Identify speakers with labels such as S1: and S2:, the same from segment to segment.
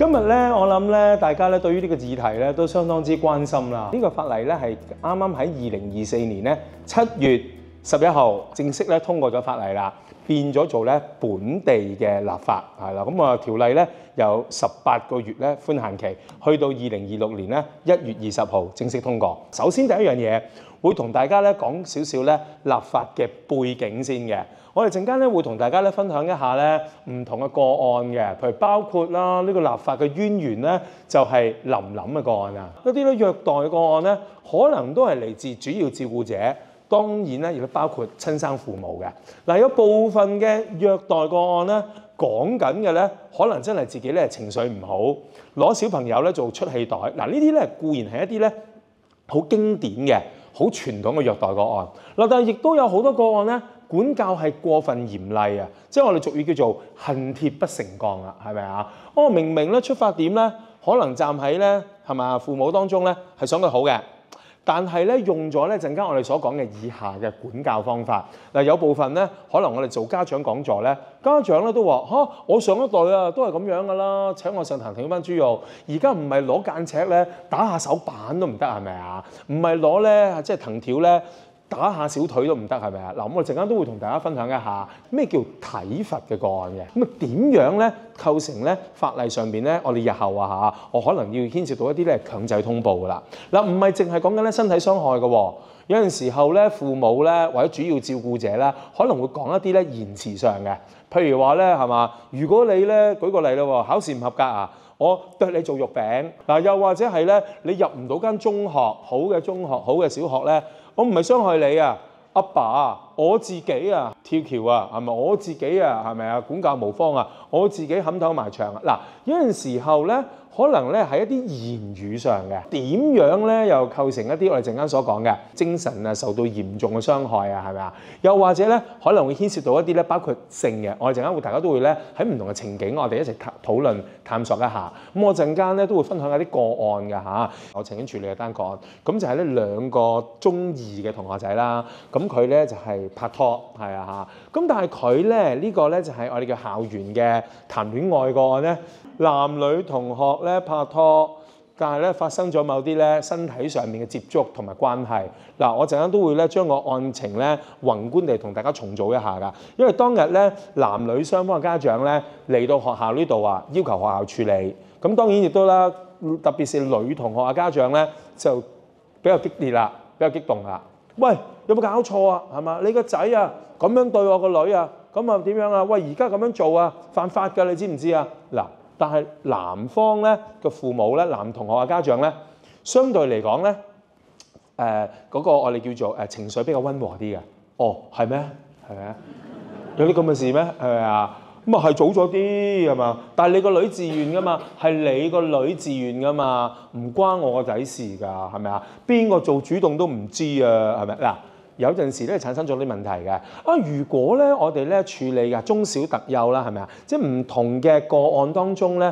S1: 今日咧，我諗咧，大家咧對於呢個議題咧都相當之關心啦。呢個法例咧係啱啱喺2024年咧7月11號正式咧通過咗法例啦，變咗做咧本地嘅立法係啦。咁條例咧有18個月咧寬限期，去到2026年咧1月20號正式通過。首先第一樣嘢會同大家咧講少少咧立法嘅背景先嘅。我哋陣間咧會同大家咧分享一下咧唔同嘅個案嘅，譬如包括啦呢個立法嘅淵源咧就係林嘅個案啊，一啲咧虐待嘅個案咧可能都係嚟自主要照顧者，當然咧亦都包括親生父母嘅。嗱，有部分嘅虐待個案咧講緊嘅咧可能真係自己咧情緒唔好，攞小朋友咧做出氣袋。嗱，呢啲咧固然係一啲咧好經典嘅好傳統嘅虐待個案。嗱，但係亦都有好多個案咧。管教係過分嚴厲啊，即係我哋俗語叫做恨鐵不成鋼啊，係咪啊？明明咧出發點咧，可能站喺咧係咪父母當中咧係想佢好嘅，但係咧用咗咧陣間我哋所講嘅以下嘅管教方法。嗱，有部分咧可能我哋做家長講座咧，家長咧都話我上一代啊都係咁樣噶啦，請我上堂跳翻豬肉，而家唔係攞間尺咧打下手板都唔得，係咪啊？唔係攞咧即係藤條咧。打下小腿都唔得，係咪啊？嗱，咁我陣間都會同大家分享一下咩叫體罰嘅個案嘅。咁點樣咧構成咧法例上邊咧？我哋日後我可能要牽涉到一啲咧強制通報噶啦。嗱，唔係淨係講緊咧身體傷害嘅喎，有陣時候咧父母咧或者主要照顧者咧可能會講一啲咧言辭上嘅，譬如話咧係嘛，如果你咧舉個例啦，考試唔合格啊，我剁你做肉餅。嗱，又或者係咧你入唔到間中學，好嘅中學、好嘅小學咧。我唔係傷害你啊，阿爸啊，我自己啊跳橋啊，係咪我自己啊，係咪啊管教無方啊，我自己冚頭埋牆啊。嗱，有陣時候咧，可能咧係一啲言語上嘅，點樣咧又構成一啲我哋陣間所講嘅精神啊受到嚴重嘅傷害啊，係咪啊？又或者咧可能會牽涉到一啲咧包括性嘅，我哋陣間大家都會咧喺唔同嘅情景，我哋一齊討論探索一下。咁我陣間咧都會分享一啲個案嘅嚇，我曾經處理嘅單個案，咁就係咧兩個中二嘅同學仔啦，咁佢咧就係拍拖，係啊嚇，咁但係佢咧呢個咧就係我哋嘅校園嘅談戀愛個案咧，男女同學咧拍拖，但係咧發生咗某啲咧身體上面嘅接觸同埋關係。嗱，我陣間都會咧將個案情咧宏觀地同大家重組一下㗎，因為當日咧男女雙方嘅家長咧嚟到學校呢度啊，要求學校處理。咁當然亦都啦，特別是女同學嘅家長咧就比較激烈啦，比較激動啦。喂，有冇搞錯啊？係嘛？你個仔啊咁樣對我個女啊，咁啊點樣啊？喂，而家咁樣做啊，犯法㗎，你知唔知啊？嗱。但係男方咧嘅父母咧，男同學嘅家長咧，相對嚟講咧，嗰個我哋叫做情緒比較溫和啲嘅。哦，係咩？係咪啊？有啲咁嘅事咩？係咪啊？咁啊係早咗啲係嘛？但係你個女自願㗎嘛，係你個女自願㗎嘛，唔關我個仔事㗎，係咪啊？邊個做主動都唔知啊，係咪嗱？有陣時咧產生咗啲問題嘅如果咧我哋咧處理嘅中小特幼啦，係咪啊？即係唔同嘅個案當中咧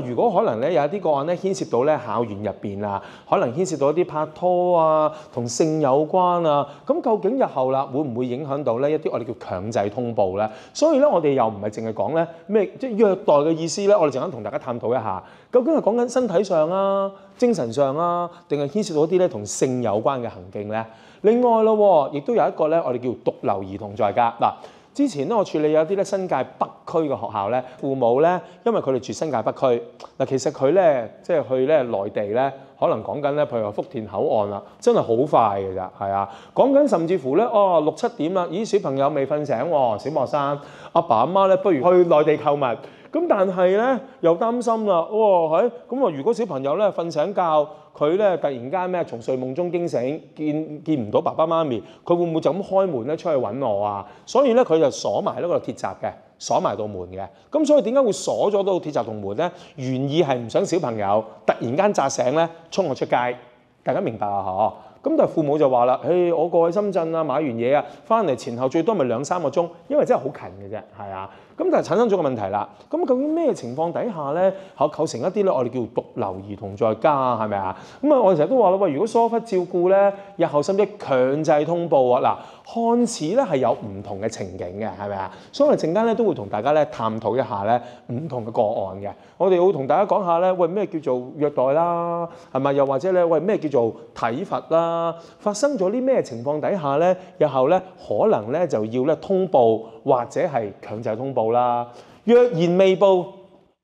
S1: 如果可能咧有一啲個案咧牽涉到咧校園入邊啊，可能牽涉到一啲拍拖啊，同性有關啊，咁究竟日後啦會唔會影響到咧一啲我哋叫強制通報咧？所以咧我哋又唔係淨係講咧咩即係虐待嘅意思咧，我哋陣間同大家探討一下，究竟係講緊身體上啊、精神上啊，定係牽涉到一啲咧同性有關嘅行徑咧？另外咯，亦都有一個咧，我哋叫獨留兒童在家。嗱，之前咧我處理有啲咧新界北區嘅學校咧，父母咧，因為佢哋住新界北區，嗱其實佢咧即係去咧內地咧，可能講緊咧，譬如話福田口岸啦，真係好快嘅咋，係啊，講緊甚至乎咧6、7點啦，咦小朋友未瞓醒喎，小學生，阿爸阿媽咧不如去內地購物。咁但係咧又擔心啦，咁如果小朋友咧瞓醒覺，佢咧突然間咩從睡夢中驚醒，見唔到爸爸媽咪，佢會唔會就咁開門咧出去揾我啊？所以咧佢就鎖埋呢個鐵閘嘅，鎖埋道門嘅。咁所以點解會鎖咗到鐵閘同門咧？原意係唔想小朋友突然間扎醒咧衝我出街，大家明白啊？咁但係父母就話啦，我過去深圳啊，買完嘢啊，翻嚟前後最多咪2-3個鐘，因為真係好近嘅啫，係啊。咁但係產生咗個問題啦。咁究竟咩情況底下咧，構成一啲咧我哋叫獨留兒童在家係咪啊？咁啊，我哋成日都話啦，喂，如果疏忽照顧咧，日後甚至強制通報啊，嗱，看似咧係有唔同嘅情景嘅，係咪啊？所以我哋陣間咧都會同大家咧探討一下咧唔同嘅個案嘅。我哋會同大家講下咧，喂，咩叫做虐待啦，係咪？又或者咧，喂，咩叫做體罰啦？發生咗啲咩情況底下咧，日後咧可能咧就要咧通報或者係強制通報啦。若然未報，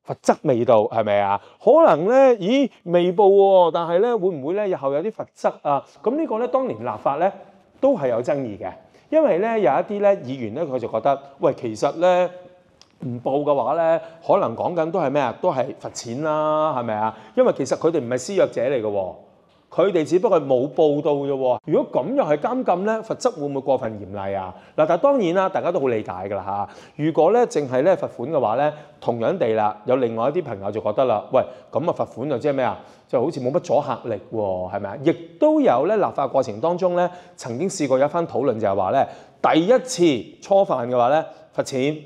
S1: 罰則未到，係咪啊？可能咧，咦，未報喎，但係咧會唔會咧日後有啲罰則啊？咁呢個咧當年立法咧都係有爭議嘅，因為咧有一啲咧議員咧佢就覺得，喂，其實咧唔報嘅話咧，可能講緊都係咩啊？都係罰錢啦，係咪啊？因為其實佢哋唔係施虐者嚟嘅喎。佢哋只不過冇報到啫喎。如果咁又係監禁咧，罰則會唔會過分嚴厲啊？嗱，但係當然啦，大家都好理解㗎啦嚇。如果咧淨係咧罰款嘅話咧，同樣地啦，有另外一啲朋友就覺得啦，喂，咁啊罰款就即係咩啊？就好似冇乜阻嚇力喎，係咪啊？亦都有咧立法過程當中咧，曾經試過有一番討論就係話咧，第一次初犯嘅話咧罰錢。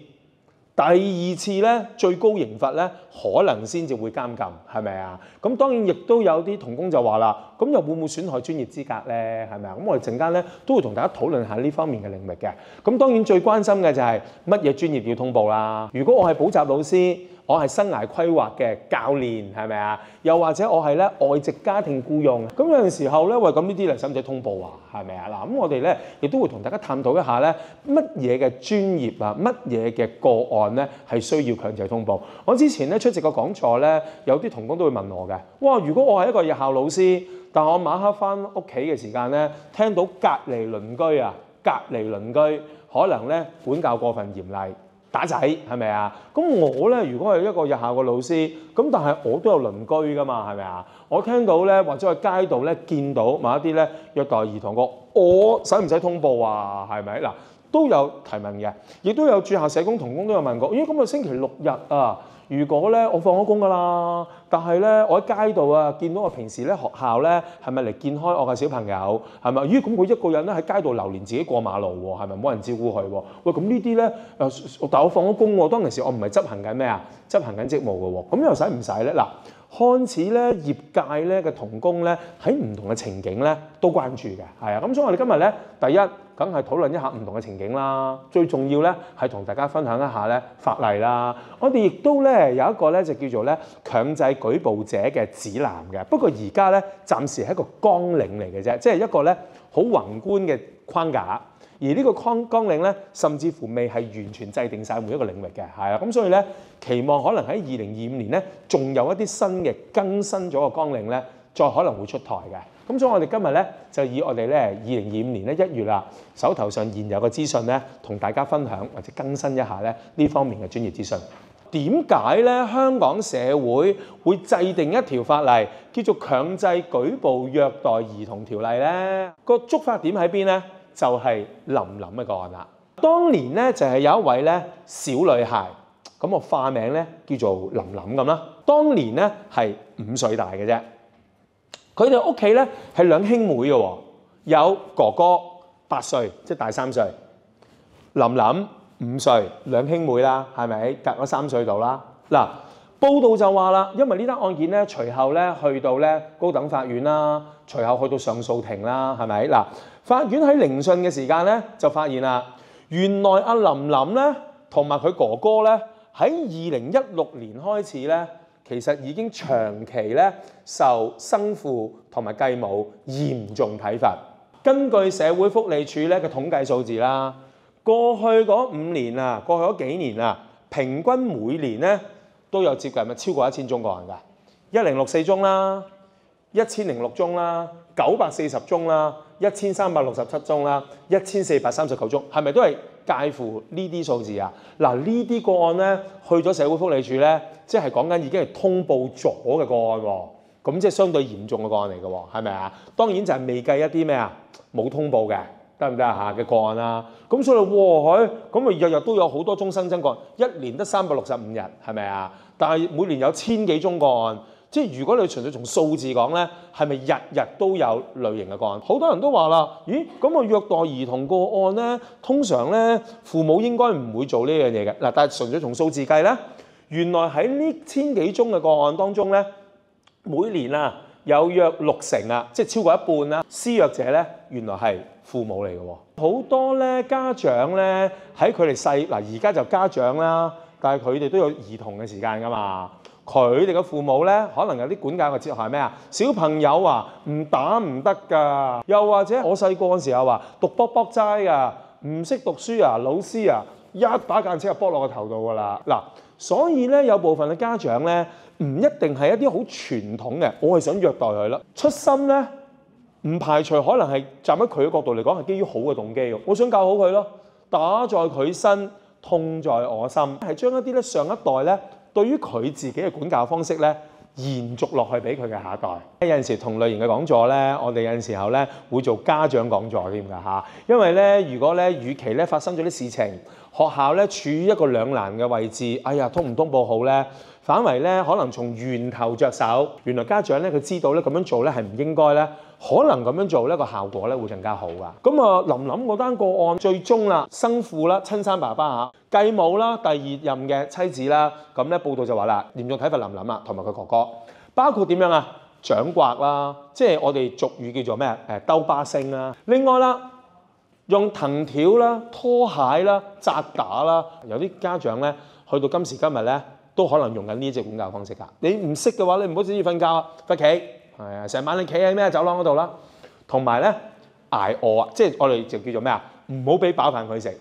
S1: 第二次咧，最高刑罰咧，可能先至會監禁，係咪啊？咁當然亦都有啲同工就話啦，咁又會唔會損害專業資格咧？係咪啊？咁我哋陣間咧都會同大家討論下呢方面嘅領域嘅。咁當然最關心嘅就係乜嘢專業要通報啦。如果我係補習老師，我係生涯規劃嘅教練，係咪啊？又或者我係咧外籍家庭僱用，咁有陣時候咧，喂，咁呢啲嚟使唔使通報啊？係咪啊？嗱，咁我哋咧亦都會同大家探討一下咧，乜嘢嘅專業啊，乜嘢嘅個案咧係需要強制通報。我之前咧出席個講座咧，有啲同工都會問我嘅，哇！如果我係一個日校老師，但我晚黑翻屋企嘅時間咧，聽到隔離鄰居可能咧管教過分嚴厲。打仔係咪啊？咁我咧，如果係一個日校嘅老師，咁但係我都有鄰居噶嘛，係咪啊？我聽到咧，或者喺街度咧見到某一啲咧虐待兒童個，我使唔使通報啊？係咪嗱？都有提問嘅，亦都有駐校社工同工都有問過。咦，咁啊星期六日啊，如果咧我放咗工噶啦，但係咧我喺街度啊見到我平時咧學校咧係咪嚟見開我嘅小朋友係咪？咦，咁佢一個人咧喺街度流連自己過馬路喎，係咪冇人照顧佢喎？喂，咁呢啲咧但我放咗工喎，當其時我唔係執行緊咩啊？執行緊職務嘅喎，咁又使唔使咧？嗱，看似咧業界咧嘅同工咧喺唔同嘅情景咧都關注嘅，係啊，咁所以我哋今日咧第一梗係討論一下唔同嘅情景啦，最重要咧係同大家分享一下咧法例啦。我哋亦都咧有一個咧就叫做咧強制舉報者嘅指南嘅，不過而家咧暫時係一個綱領嚟嘅啫，即係一個咧好宏觀嘅框架。而呢個綱領咧，甚至乎未係完全制定晒每一個領域嘅，係啊，咁所以咧，期望可能喺2025年咧，仲有一啲新嘅更新咗個綱領咧，再可能會出台嘅。咁所以我哋今日咧就以我哋咧2025年咧1月啦，手頭上現有嘅資訊咧，同大家分享或者更新一下咧呢方面嘅專業資訊。點解咧香港社會會制定一條法例叫做強制舉報虐待兒童條例咧？個觸發點喺邊咧？就係林林嘅個案啦。當年咧就係有一位咧小女孩，咁我化名咧叫做林林咁啦。當年咧係5歲大嘅啫。佢哋屋企咧係兩兄妹嘅喎，有哥哥8歲，即係大3歲。林林5歲，兩兄妹啦，係咪隔咗3歲度啦？嗱，報道就話啦，因為呢單案件咧，隨後咧去到咧高等法院啦，隨後去到上訴庭啦，係咪？嗱，法院喺聆訊嘅時間咧，就發現啦，原來阿林林咧同埋佢哥哥咧喺2016年開始咧，其實已經長期咧受生父同埋繼母嚴重體罰。根據社會福利署咧嘅統計數字啦，過去嗰5年啊，過去嗰幾年啊，平均每年咧都有接近超過1000宗個案㗎，1064宗啦，1006宗啦，940宗啦，1367宗啦，1439宗，係咪都係介乎呢啲數字啊？嗱，呢啲個案咧去咗社會福利署咧，即係講緊已經係通報咗嘅個案喎，咁即係相對嚴重嘅個案嚟嘅喎，係咪啊？當然就係未計一啲咩啊冇通報嘅，得唔得啊嘅個案啦。咁所以喎，咁咪日日都有好多宗新增個案，一年得365日，係咪啊？但係每年有1000幾宗個案，即係如果你純粹從數字講咧，係咪日日都有類型嘅個案？好多人都話啦，咦，咁我虐待兒童個案咧，通常咧父母應該唔會做呢樣嘢嘅。嗱，但係純粹從數字計咧，原來喺呢千幾宗嘅個案當中咧，每年啊有約60%啊，即係超過一半啦，施虐者咧原來係父母嚟嘅喎。好多咧家長咧喺佢哋細嗱，而家就家長啦，但係佢哋都有兒童嘅時間㗎嘛。佢哋嘅父母咧，可能有啲管教嘅哲學係咩啊？小朋友啊，唔打唔得㗎。又或者我細個嗰時候話讀卜卜齋㗎，唔識讀書啊，老師啊一把間尺就卜落個頭度㗎啦。嗱，所以咧有部分嘅家長咧，唔一定係一啲好傳統嘅，我係想虐待佢啦。出心咧，唔排除可能係站喺佢嘅角度嚟講係基於好嘅動機喎。我想教好佢咯，打在佢身，痛在我心，係將一啲咧上一代咧，對於佢自己嘅管教方式咧，延續落去俾佢嘅下一代。有陣時同類型嘅講座咧，我哋有陣時候咧會做家長講座添㗎嚇。因為咧，如果咧，與其咧發生咗啲事情，學校咧處於一個兩難嘅位置，哎呀，通唔通報好咧？反為咧，可能從源頭着手。原來家長咧佢知道咧咁樣做咧係唔應該咧，可能咁樣做咧個效果咧會更加好㗎。咁啊，琳琳嗰單個案最終啦，生父啦、親生爸爸嚇、繼母啦、第二任嘅妻子啦，咁咧報道就話啦，嚴重體罰琳琳啊，同埋佢哥哥，包括點樣啊？掌摑啦，即係我哋俗語叫做咩？兜巴星啦。另外啦，用藤條啦、拖鞋啦、責打啦，有啲家長咧去到今時今日咧，都可能用緊呢隻管教方式㗎。你唔識嘅話，你唔好指意瞓覺啊，罰企，係啊，成晚你企喺咩走廊嗰度啦。同埋咧捱餓啊，即係我哋就叫做咩啊？唔好俾飽飯佢食。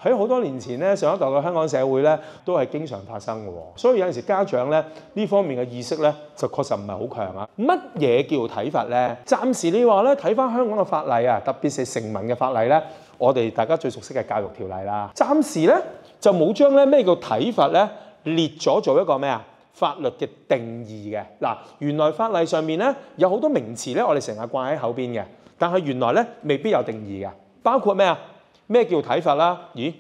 S1: 喺好多年前咧，上一代嘅香港社會咧，都係經常發生嘅喎。所以有陣時家長咧呢方面嘅意識咧，就確實唔係好強啊。乜嘢叫體罰咧？暫時你話咧睇翻香港嘅法例啊，特別係成文嘅法例咧，我哋大家最熟悉嘅教育條例啦，暫時咧就冇將咧咩叫體罰咧列咗做一個咩啊法律嘅定義嘅。嗱，原來法例上面咧有好多名詞咧，我哋成日掛喺口邊嘅，但係原來咧未必有定義嘅，包括咩啊？咩叫體罰啦？咦，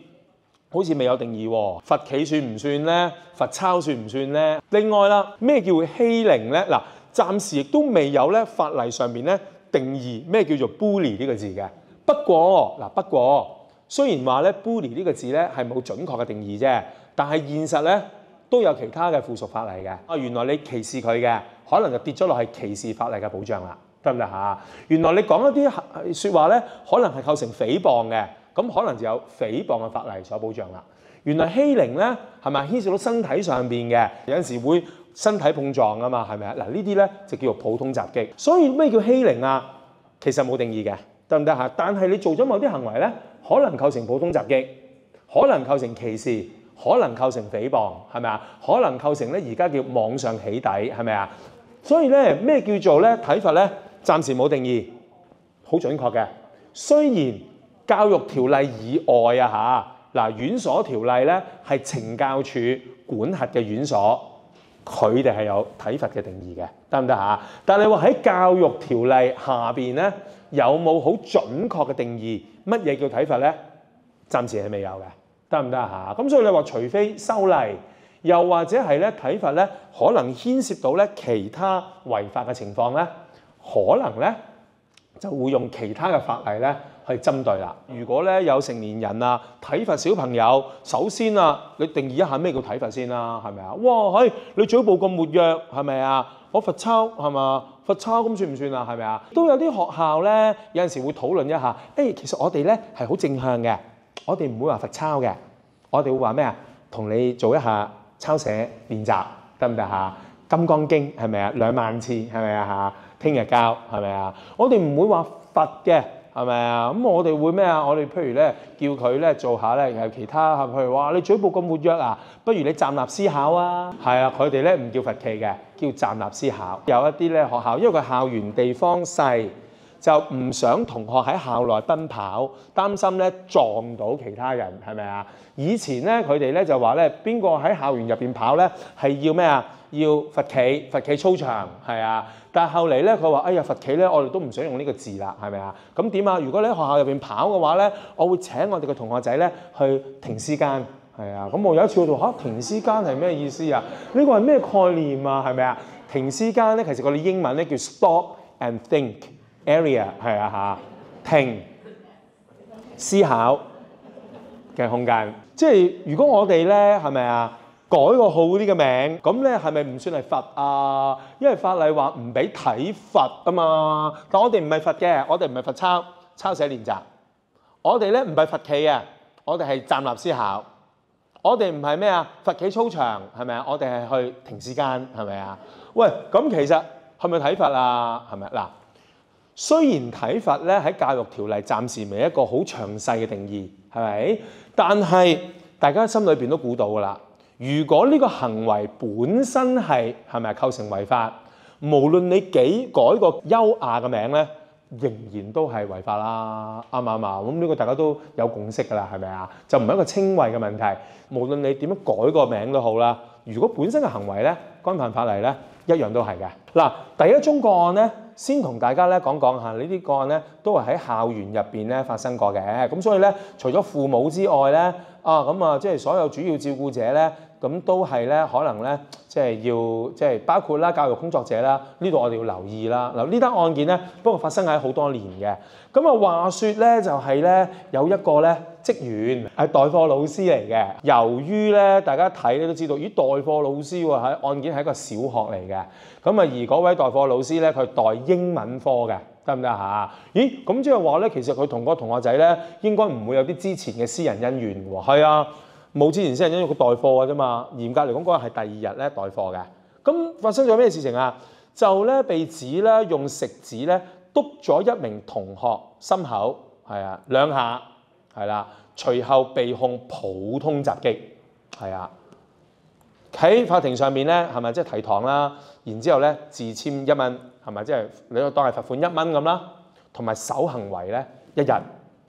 S1: 好似未有定義喎。罰企算唔算咧？罰抄算唔算咧？另外啦，咩叫欺凌咧？嗱，暫時亦都未有咧法例上面咧定義咩叫做 bully 呢個字嘅。不過雖然話咧 bully 呢個字咧係冇準確嘅定義啫，但係現實咧都有其他嘅附屬法例嘅。啊，原來你歧視佢嘅，可能就跌咗落去歧視法例嘅保障啦，得唔得嚇？原來你講一啲説話咧，可能係構成誹謗嘅。咁可能就有誹謗嘅法例所保障啦。原來欺凌咧係咪牽涉到身體上邊嘅？有陣時會身體碰撞啊嘛，係咪啊？嗱，呢啲咧就叫做普通襲擊。所以咩叫欺凌啊？其實冇定義嘅，得唔得嚇？但係你做咗某啲行為咧，可能構成普通襲擊，可能構成歧視，可能構成誹謗，係咪啊？可能構成咧而家叫網上起底，係咪啊？所以咧咩叫做咧體罰咧？暫時冇定義，好準確嘅。雖然教育條例以外啊嚇，院所條例咧係懲教署管轄嘅院所，佢哋係有體罰嘅定義嘅，得唔得嚇？但係話喺教育條例下邊咧，有冇好準確嘅定義乜嘢叫體罰咧？暫時係未有嘅，得唔得嚇？咁所以你話除非修例，又或者係咧體罰咧，可能牽涉到咧其他違法嘅情況咧，可能咧就會用其他嘅法例咧去針對啦。如果咧有成年人啊體罰小朋友，首先啊，你定義一下咩叫體罰先啦，係咪啊？哇，你嘴部咁活躍，係咪啊？我罰抄係嘛？罰抄咁算唔算啊？係咪啊？都有啲學校咧，有陣時會討論一下。其實我哋咧係好正向嘅，我哋唔會話罰抄嘅，我哋會話咩啊？同你做一下抄寫練習，得唔得嚇？金剛經係咪啊？2萬次係咪啊嚇？聽日教係咪啊？我哋唔會話罰嘅。係咪啊？咁我哋會咩啊？我哋譬如咧叫佢咧做下咧，有其他譬如話你嘴部咁活躍啊，不如你站立思考啊。係啊，佢哋咧唔叫罰企嘅，叫站立思考。有一啲咧學校，因為佢校園地方細，就唔想同學喺校內奔跑，擔心咧撞到其他人，係咪啊？以前咧佢哋咧就話咧，邊個喺校園入邊跑咧係要咩啊？要罰企操場，係啊。但係後嚟咧，佢話：哎呀，罰企咧，我哋都唔想用呢個字啦，係咪啊？咁點啊？如果你喺學校入邊跑嘅話咧，我會請我哋嘅同學仔咧去停屍間，係啊。咁我有一次我就停屍間係咩意思啊？呢個係咩概念啊？係咪啊？停屍間咧，其實我哋英文咧叫 stop and think area， 係啊嚇，停思考嘅空間。即係如果我哋咧係咪啊改個好啲嘅名，咁咧係咪唔算係罰啊？因為法例話唔俾體罰啊嘛。但我哋唔係罰嘅，我哋唔係罰抄寫練習。我哋咧唔係罰企啊，我哋係站立思考。我哋唔係咩啊？罰企操場係咪啊？我哋係去停屍間係咪啊？喂，咁其實係咪體罰啊？係咪嗱？雖然體罰咧喺教育條例暫時未一個好詳細嘅定義，係咪？但係大家心裏邊都估到㗎啦。如果呢個行為本身係咪構成違法，無論你幾改個優雅嘅名咧，仍然都係違法啦，啱唔啱啊？咁呢個大家都有共識㗎啦，係咪啊？就唔係一個稱謂嘅問題，無論你點樣改個名都好啦。如果本身嘅行為咧，干犯法例咧，一樣都係嘅。嗱，第一宗個案咧，先同大家咧講下呢啲個案咧，都係喺校園入邊咧發生過嘅。咁所以咧，除咗父母之外咧，即係所有主要照顧者咧，咁都係咧可能咧，即係要即係包括啦教育工作者啦，呢度我哋要留意啦。嗱，呢單案件咧，不過發生喺好多年嘅。咁啊話説咧，就係咧有一個咧職員係代課老師嚟嘅。由於咧大家睇咧都知道，咦代課老師喎喺案件係一個小學嚟嘅。咁啊而嗰位代課老師咧，佢代英文科嘅，得唔得嚇？咦咁即係話咧，其實佢同個同學仔咧應該唔會有啲之前嘅私人恩怨喎。係啊。冇之前先係因為佢代課嘅啫嘛，嚴格嚟講嗰日係第二日咧代課嘅。咁發生咗咩事情啊？就咧被指咧用食指咧篤咗一名同學心口，係啊2下，係啦。隨後被控普通襲擊，係啊。喺法庭上面咧係咪即係提堂啦？然之後咧自簽1蚊，係咪即係你當係罰款1蚊咁啦？同埋守行為咧1日。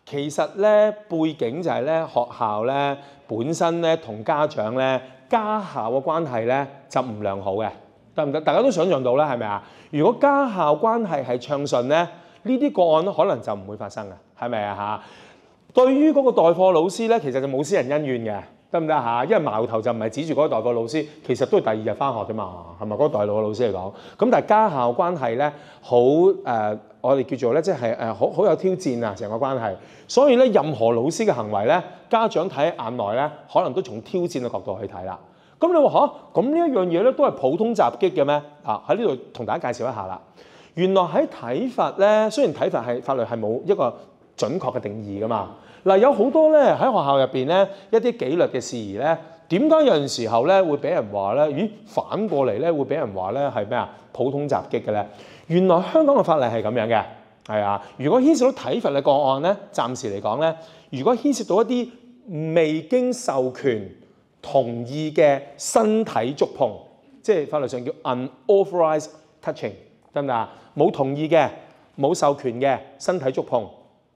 S1: 其實咧背景就係咧學校咧本身咧同家長咧家校嘅關係咧就唔良好嘅，得唔得？大家都想象到啦，係咪啊？如果家校關係係暢順咧，呢啲個案可能就唔會發生嘅，係咪啊嚇？對於嗰個代課老師咧，其實就冇私人恩怨嘅，得唔得嚇？因為矛頭就唔係指住嗰個代課老師，其實都係第二日返學啫嘛，係咪？嗰個代課老師嚟講，咁但係家校關係咧好我哋叫做咧即係好有挑戰啊，成個關係。所以咧，任何老師嘅行為咧，家長睇喺眼內咧，可能都從挑戰嘅角度去睇啦。咁你話咁呢一樣嘢咧，都係普通襲擊嘅咩？喺呢度同大家介紹一下啦。原來喺體罰咧，雖然體罰係法律係冇一個準確嘅定義噶嘛。嗱，有好多咧喺學校入邊咧一啲紀律嘅事宜咧，點解有陣時候咧會俾人話咧？咦，反過嚟咧會俾人話咧係咩啊？普通襲擊嘅咧？原來香港嘅法例係咁樣嘅。係啊，如果牽涉到體罰嘅個案咧，暫時嚟講咧，如果牽涉到一啲未經授權同意嘅身體觸碰，即係法律上叫 unauthorized touching， 得唔得啊？冇同意嘅、冇授權嘅身體觸碰，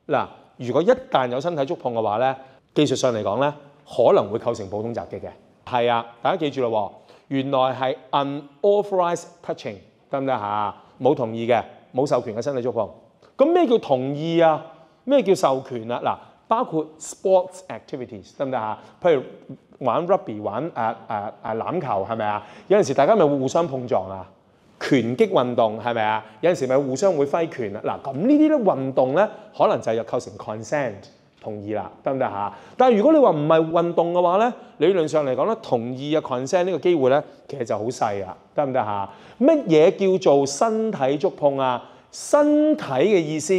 S1: 嗱，如果一旦有身體觸碰嘅話咧，技術上嚟講咧，可能會構成普通襲擊嘅。係啊，大家記住咯，原來係 unauthorized touching， 得唔得嚇？冇同意嘅、冇授權嘅身體觸碰。咁咩叫同意啊？咩叫授權啊？嗱，包括 sports activities 得唔得嚇？譬如玩 rugby、玩欖球係咪啊？有陣時大家咪會互相碰撞啊。拳擊運動係咪啊？有陣時咪互相會揮拳啊。嗱，咁呢啲咧運動咧，可能就係構成 consent 同意啦，得唔得嚇？但係如果你話唔係運動嘅話咧，理論上嚟講咧，同意啊 consent 呢個機會咧，其實就好細啊，得唔得嚇？乜嘢叫做身體觸碰啊？身體嘅意思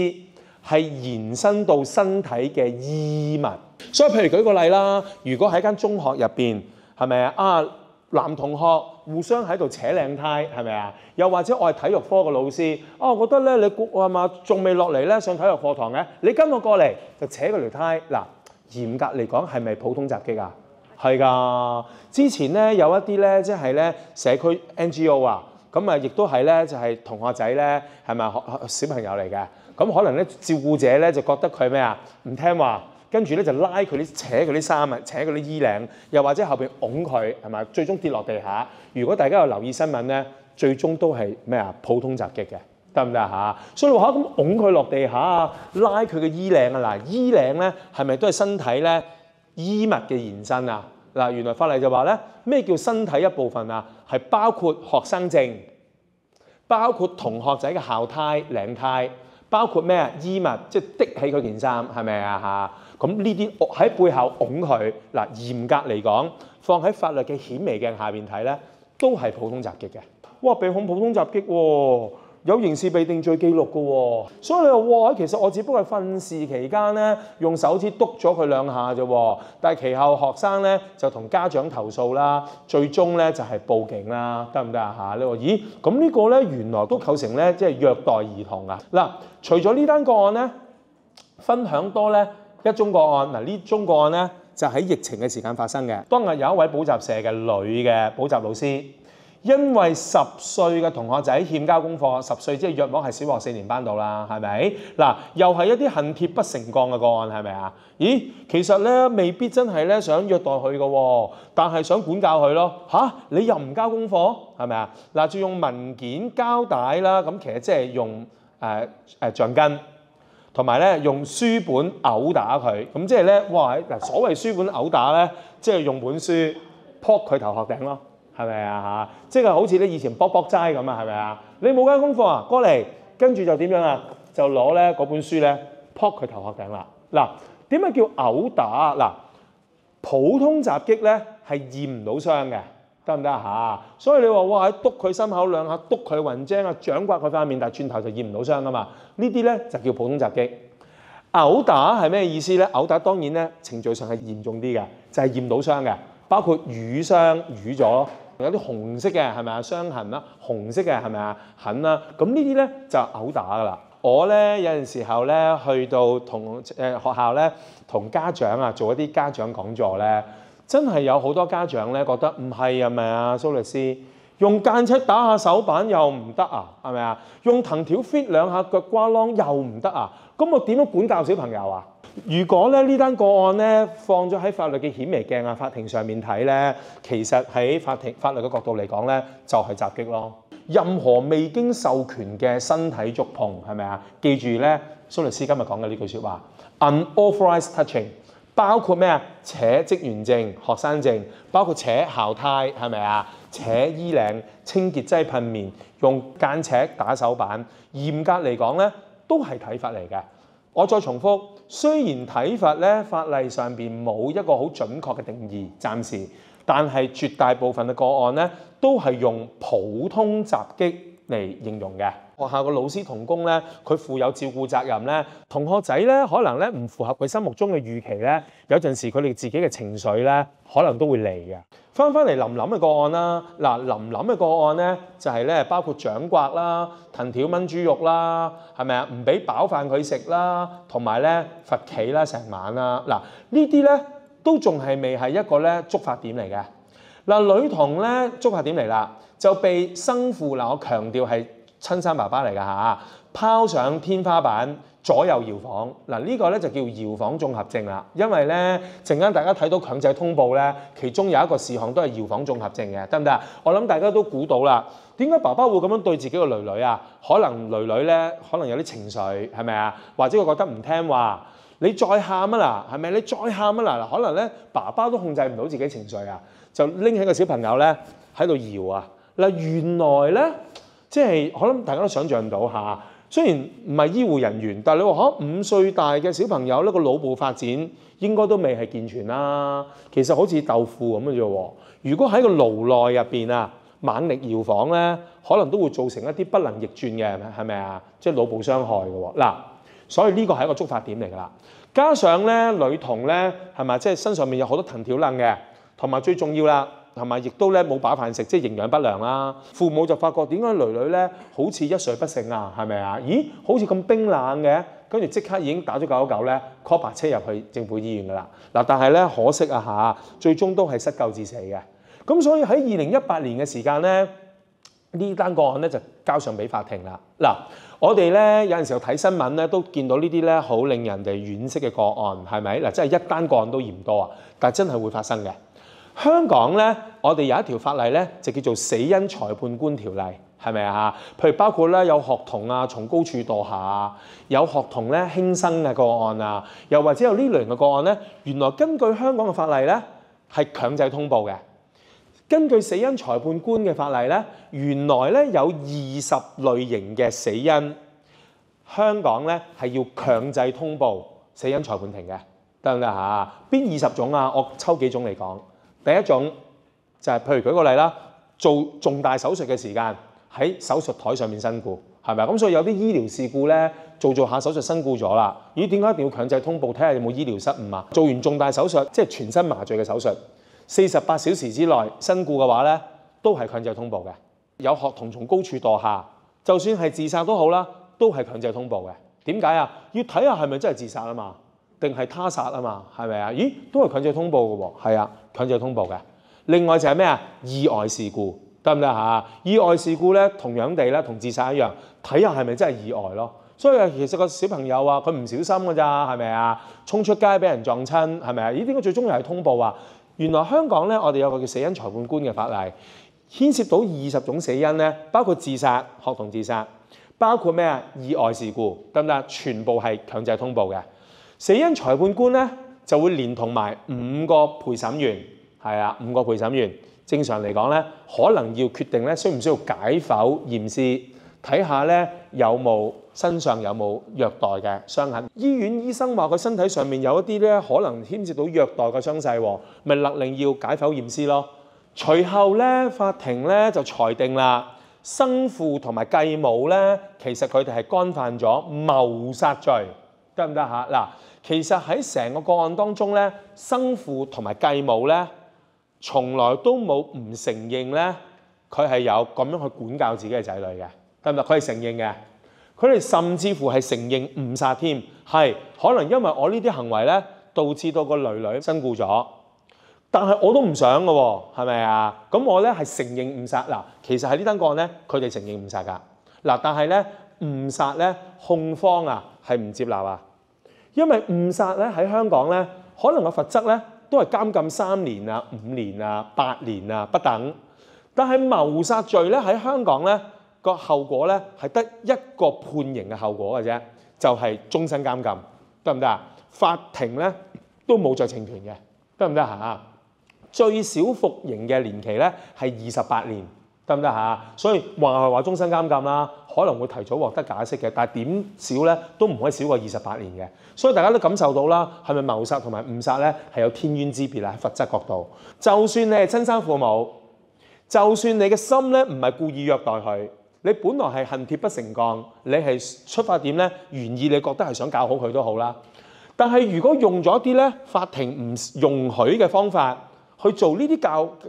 S1: 係延伸到身體嘅衣物，所以譬如舉個例啦，如果喺間中學入邊，係咪啊？男同學互相喺度扯領呔，係咪啊？又或者我係體育科嘅老師，我覺得咧你係嘛仲未落嚟咧上體育課堂嘅，你跟我過嚟就扯嗰條呔。嗱，嚴格嚟講係咪普通襲擊啊？係㗎。之前咧有一啲咧即係咧社區 NGO 啊。咁啊，亦都係咧，就係同學仔咧，係咪小朋友嚟嘅？咁可能咧，照顧者咧就覺得佢咩啊？唔聽話，跟住咧就拉佢啲扯佢啲衫啊，扯佢啲衣領，又或者後邊擁佢，係咪？最終跌落地下。如果大家有留意新聞咧，最終都係咩啊？普通襲擊嘅，得唔得嚇？所以話咁擁佢落地下啊，拉佢嘅衣領啊，嗱，衣領咧係咪都係身體咧衣物嘅延伸啊？嗱，原來法例就話咧，咩叫身體一部分啊？係包括學生證、包括同學仔嘅校呔、領呔，包括咩啊衣物，即係的起佢件衫，係咪啊嚇？咁呢啲喺背後擁佢嗱，嚴格嚟講，放喺法律嘅顯微鏡下邊睇咧，都係普通襲擊嘅。哇！被控普通襲擊喎，有刑事被定罪記錄嘅喎，所以你話哇，其實我只不過係訓示期間咧，用手指篤咗佢兩下啫喎，但係其後學生咧就同家長投訴啦，最終咧就係報警啦，得唔得啊嚇？你話咦，咁呢個咧原來都構成咧即係虐待兒童啊！嗱，除咗呢單個案咧，分享多咧一宗個案嗱，呢宗個案咧就喺疫情嘅時間發生嘅，當日有一位補習社嘅女嘅補習老師。因為10歲嘅同學仔欠交功課，10歲即係約莫係小學4年班到啦，係咪？嗱，又係一啲恨鐵不成鋼嘅個案，係咪啊？咦，其實咧未必真係咧想虐待佢嘅喎，但係想管教佢咯。嚇，你又唔交功課，係咪啊？嗱，就用文件膠帶啦，咁其實即係用橡筋，同埋咧用書本毆打佢，咁即係咧哇！嗱，所謂書本毆打咧，即係用本書撲佢頭殼頂咯。係咪啊嚇？即係好似你以前卜卜齋咁啊，係咪啊？你冇交功課啊，過嚟，跟住就點樣啊？就攞咧嗰本書咧撲佢頭殼頂啦。嗱，點解叫毆打？嗱，普通襲擊咧係驗唔到傷嘅，得唔得啊嚇？所以你話哇，篤佢心口兩下，篤佢雲精啊，掌摑佢塊面，但係轉頭就驗唔到傷噶嘛？呢啲咧就叫普通襲擊。毆打係咩意思咧？毆打當然咧程序上係嚴重啲嘅，就係驗到傷嘅，包括瘀傷、瘀咗。有啲紅色嘅係咪啊？傷痕啦，紅色嘅係咪啊？痕啦，咁呢啲咧就毆打噶啦。我咧有陣時候咧去到同學校咧同家長啊做一啲家長講座咧，真係有好多家長咧覺得唔係啊，咪啊蘇律師用間尺打下手板又唔得啊，係咪啊？用藤條 fit 兩下腳瓜啷又唔得啊？咁我點樣管教小朋友啊？如果咧呢單個案咧放咗喺法律嘅顯微鏡啊，法庭上面睇咧，其實喺法律嘅角度嚟講咧，就係襲擊咯。任何未經授權嘅身體觸碰，係咪啊？記住咧，蘇律師今日講嘅呢句説話 ，unauthorized touching， 包括咩啊？扯職員證、學生證，包括扯校呔，係咪啊？扯衣領、清潔劑噴面、用間尺打手板，嚴格嚟講咧，都係體罰嚟嘅。我再重複，雖然體罰咧法例上邊冇一個好準確嘅定義，暫時，但係絕大部分嘅個案咧都係用普通襲擊嚟形容嘅。學校嘅老師同工咧，佢負有照顧責任咧，同學仔咧可能咧唔符合佢心目中嘅預期咧，有陣時佢哋自己嘅情緒咧可能都會嚟嘅。翻嚟林林嘅個案啦，嗱林林嘅個案咧就係咧包括掌摑啦、藤條炆豬肉啦，係咪啊？唔俾飽飯佢食啦，同埋咧罰企啦成晚啦。嗱呢啲咧都仲係未係一個咧觸發點嚟嘅。嗱女童咧觸發點嚟啦，就被生父嗱，我強調係親生爸爸嚟㗎嚇，拋上天花板左右搖晃。嗱呢個咧就叫搖晃綜合症啦。因為咧陣間大家睇到強制通報咧，其中有一個事項都係搖晃綜合症嘅，得唔得啊？我諗大家都估到啦。點解爸爸會咁樣對自己個女女啊？可能女女咧可能有啲情緒，係咪啊？或者佢覺得唔聽話，你再喊啊嗱，係咪？你再喊啊嗱，可能咧爸爸都控制唔到自己情緒啊，就拎起個小朋友咧喺度搖啊。嗱原來咧。即係可能大家都想象到嚇，雖然唔係醫護人員，但係你話嚇5歲大嘅小朋友呢個腦部發展應該都未係健全啦。其實好似豆腐咁嘅啫喎。如果喺個顱內入邊啊猛力搖晃咧，可能都會造成一啲不能逆轉嘅，係咪啊？即係腦部傷害嘅喎。嗱，所以呢個係一個觸發點嚟㗎啦。加上咧女童咧係咪即係身上面有好多藤條楞嘅，同埋最重要啦。係咪？亦都咧冇飽飯食，即係營養不良啦。父母就發覺點解女女咧好似一睡不醒啊？係咪啊？咦，好似咁冰冷嘅，跟住即刻已經打咗999咧 call 白車入去政府醫院㗎啦。嗱，但係咧可惜啊嚇，最終都係失救致死嘅。咁所以喺2018年嘅時間咧，呢單個案咧就交上俾法庭啦。嗱，我哋咧有陣時候睇新聞咧都見到呢啲咧好令人哋惋惜嘅個案，係咪？嗱，真係一單個案都嫌多啊，但係真係會發生嘅。香港咧，我哋有一條法例咧，就叫做死因裁判官條例，係咪啊？譬如包括咧有學童啊從高處墮下啊，有學童咧輕生嘅個案啊，又或者有呢類型嘅個案咧，原來根據香港嘅法例咧係強制通報嘅。根據死因裁判官嘅法例咧，原來咧有20類型嘅死因，香港咧係要強制通報死因裁判庭嘅，得唔得嚇？邊20種啊？我抽幾種嚟講。第一種就係、譬如舉個例啦，做重大手術嘅時間喺手術台上面身故，係咪啊？咁所以有啲醫療事故咧，做下手術身故咗啦。咦？點解一定要強制通報？睇下有冇醫療失誤啊？做完重大手術，即係全身麻醉嘅手術，48小時之內身故嘅話咧，都係強制通報嘅。有學童從高處墮下，就算係自殺都好啦，都係強制通報嘅。點解啊？要睇下係咪真係自殺啊嘛，定係他殺啊嘛，係咪啊？咦，都係強制通報嘅喎，係啊，強制通報嘅。另外就係咩啊？意外事故得唔得嚇？意外事故咧，同樣地咧，同自殺一樣，睇下係咪真係意外咯。所以其實個小朋友啊，佢唔小心㗎咋，係咪啊？衝出街俾人撞親，係咪啊？咦，點解最終又係通報啊？原來香港咧，我哋有個叫死因裁判官嘅法例，牽涉到20種死因咧，包括自殺、學童自殺，包括咩啊？意外事故，得唔得？全部係強制通報嘅。死因裁判官咧就會連同埋5個陪審員，係啊，5個陪審員。正常嚟講咧，可能要決定咧需唔需要解剖驗屍，睇下咧有冇身上有冇虐待嘅傷痕。醫院醫生話佢身體上面有一啲咧可能牽涉到虐待嘅傷勢喎，咪勒令要解剖驗屍咯。隨後咧法庭咧就裁定啦，生父同埋繼母咧其實佢哋係干犯咗謀殺罪，得唔得嚇？嗱，其實喺成個個案當中咧，生父同埋繼母咧，從來都冇唔承認咧，佢係有咁樣去管教自己嘅仔女嘅，得唔得？佢係承認嘅，佢哋甚至乎係承認誤殺添，係可能因為我呢啲行為咧，導致到個女身故咗，但係我都唔想嘅喎，係咪啊？咁我咧係承認誤殺嗱，其實喺呢單個案咧，佢哋承認誤殺㗎嗱，但係咧誤殺咧控方啊係唔接納啊，因為誤殺咧喺香港咧，可能個罰則咧，都係監禁3年啊、5年啊、8年啊不等，但係謀殺罪咧喺香港咧個後果咧係得一個判刑嘅後果嘅啫，就係終身監禁，得唔得啊？法庭咧都冇酌情權嘅，得唔得嚇？最少服刑嘅年期咧係28年，得唔得嚇？所以話終身監禁啦，可能會提早獲得假釋嘅，但係點少咧都唔可以少過28年嘅。所以大家都感受到啦，係咪謀殺同埋誤殺咧係有天淵之別啊？喺罰則角度，就算你係親生父母，就算你嘅心咧唔係故意虐待佢，你本來係恨鐵不成鋼，你係出發點咧原意你覺得係想教好佢都好啦。但係如果用咗一啲咧法庭唔容許嘅方法去做呢啲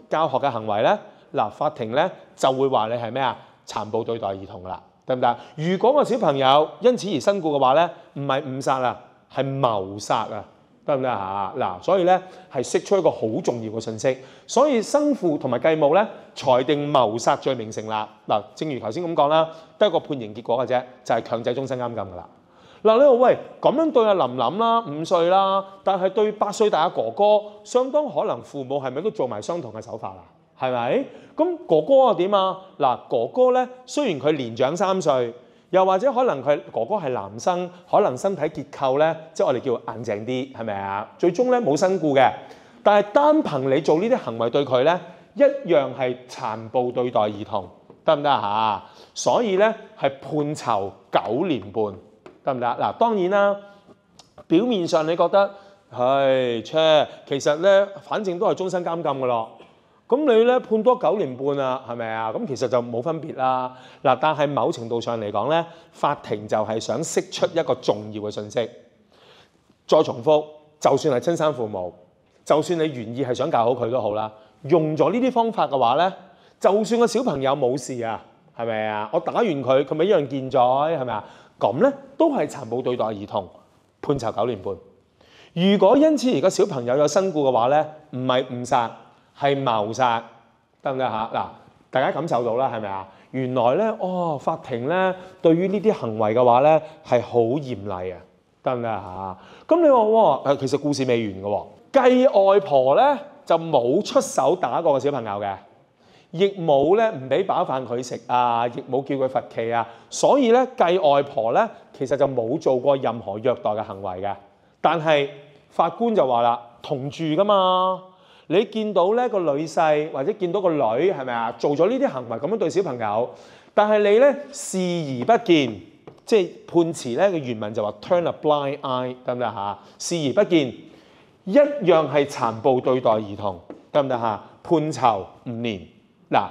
S1: 教學嘅行為咧，嗱法庭咧就會話你係咩啊？殘暴對待兒童啦，得唔得？如果個小朋友因此而身故嘅話咧，唔係誤殺啊，係謀殺啊，得唔得嚇？嗱，所以咧係釋出一個好重要嘅信息。所以生父同埋繼母咧裁定謀殺罪名成立。嗱，正如頭先咁講啦，得一個判刑結果嘅啫，就係強制終身監禁噶啦。嗱，你話喂咁樣對阿琳琳啦5歲啦，但係對8歲大阿哥哥，相當可能父母係咪都做埋相同嘅手法啊？係咪？咁哥哥又點啊？嗱，哥哥咧雖然佢年長3歲，又或者可能佢哥哥係男生，可能身體結構咧，即係我哋叫硬淨啲，係咪啊？最終咧冇身故嘅，但係單憑你做呢啲行為對佢咧，一樣係殘暴對待兒童，得唔得嚇？所以咧係判囚9年半，得唔得？嗱，當然啦，表面上你覺得係其實咧反正都係終身監禁㗎咯。咁你咧判多9年半啊，係咪啊？咁其實就冇分別啦。嗱，但係某程度上嚟講咧，法庭就係想釋出一個重要嘅信息。再重複，就算係親生父母，就算你原意係想教好佢都好啦，用咗呢啲方法嘅話咧，就算個小朋友冇事啊，係咪啊？我打完佢，佢咪一樣健在，係咪啊？咁咧都係殘暴對待兒童，判囚9年半。如果因此而個小朋友有身故嘅話咧，唔係誤殺，係謀殺，得唔得嚇？嗱，大家感受到啦，係咪啊？原來咧，法庭咧對於呢啲行為嘅話咧係好嚴厲啊，得唔得嚇？咁你話其實故事未完嘅喎，繼外婆咧就冇出手打過個小朋友嘅，亦冇咧唔俾飽飯佢食啊，亦冇叫佢罰企啊，所以咧繼外婆咧其實就冇做過任何虐待嘅行為嘅。但係法官就話啦，同住噶嘛。你見到咧個女婿或者見到個女係咪啊，做咗呢啲行為咁樣對小朋友，但係你咧視而不見，即係判詞咧嘅原文就話 turn a blind eye， 得唔得嚇？視而不見，一樣係殘暴對待兒童，得唔得嚇？判囚5年。嗱，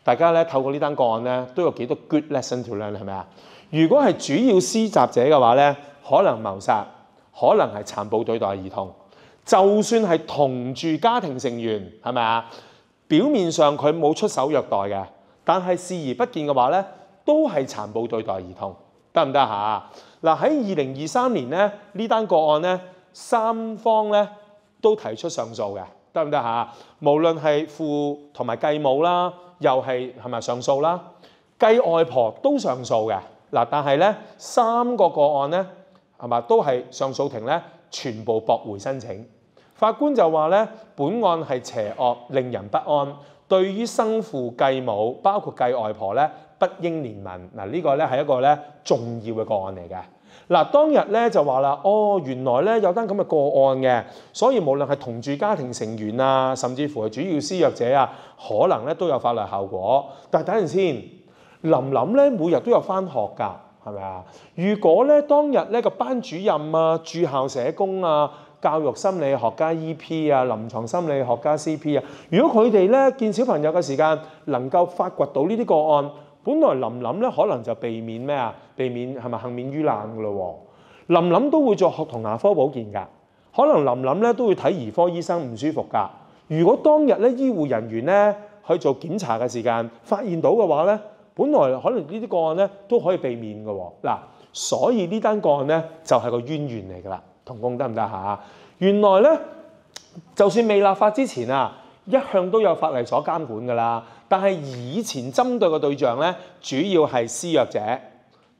S1: 大家咧透過呢單個案咧都有幾多 good lesson to learn 係咪啊？如果係主要施襲者嘅話咧，可能謀殺，可能係殘暴對待兒童。就算係同住家庭成員，係咪啊？表面上佢冇出手虐待嘅，但係視而不見嘅話咧，都係殘暴對待兒童，得唔得嚇？嗱，喺2023年咧呢單個案咧，三方咧都提出上訴嘅，得唔得嚇？無論係父同埋繼母啦，又係咪上訴啦？繼外婆都上訴嘅。嗱，但係咧3個案咧係嘛都係上訴庭咧全部駁回申請。法官就話咧，本案係邪惡，令人不安，對於生父繼母，包括繼外婆咧，不應憐憫。嗱，呢個咧係一個咧重要嘅個案嚟嘅。嗱，當日咧就話啦，原來咧有單咁嘅個案嘅，所以無論係同住家庭成員啊，甚至乎係主要施虐者啊，可能咧都有法律效果。但係等陣先，琳琳咧每日都有返學㗎，係咪啊？如果咧當日咧個班主任啊、駐校社工啊、教育心理學家 EP 啊、臨床心理學家 CP 啊，如果佢哋咧見小朋友嘅時間能夠發掘到呢啲個案，本來琳琳咧可能就避免咩啊？避免係咪幸免於難㗎咯喎？琳琳都會做學童牙科保健㗎，可能琳琳咧都會睇兒科醫生唔舒服㗎。如果當日咧醫護人員咧去做檢查嘅時間發現到嘅話咧，本來可能呢啲個案咧都可以避免㗎喎。嗱，所以呢單個案咧就係個淵源嚟㗎啦。同工得唔得嚇？原來咧，就算未立法之前啊，一向都有法例所監管㗎啦。但係以前針對嘅對象咧，主要係施虐者、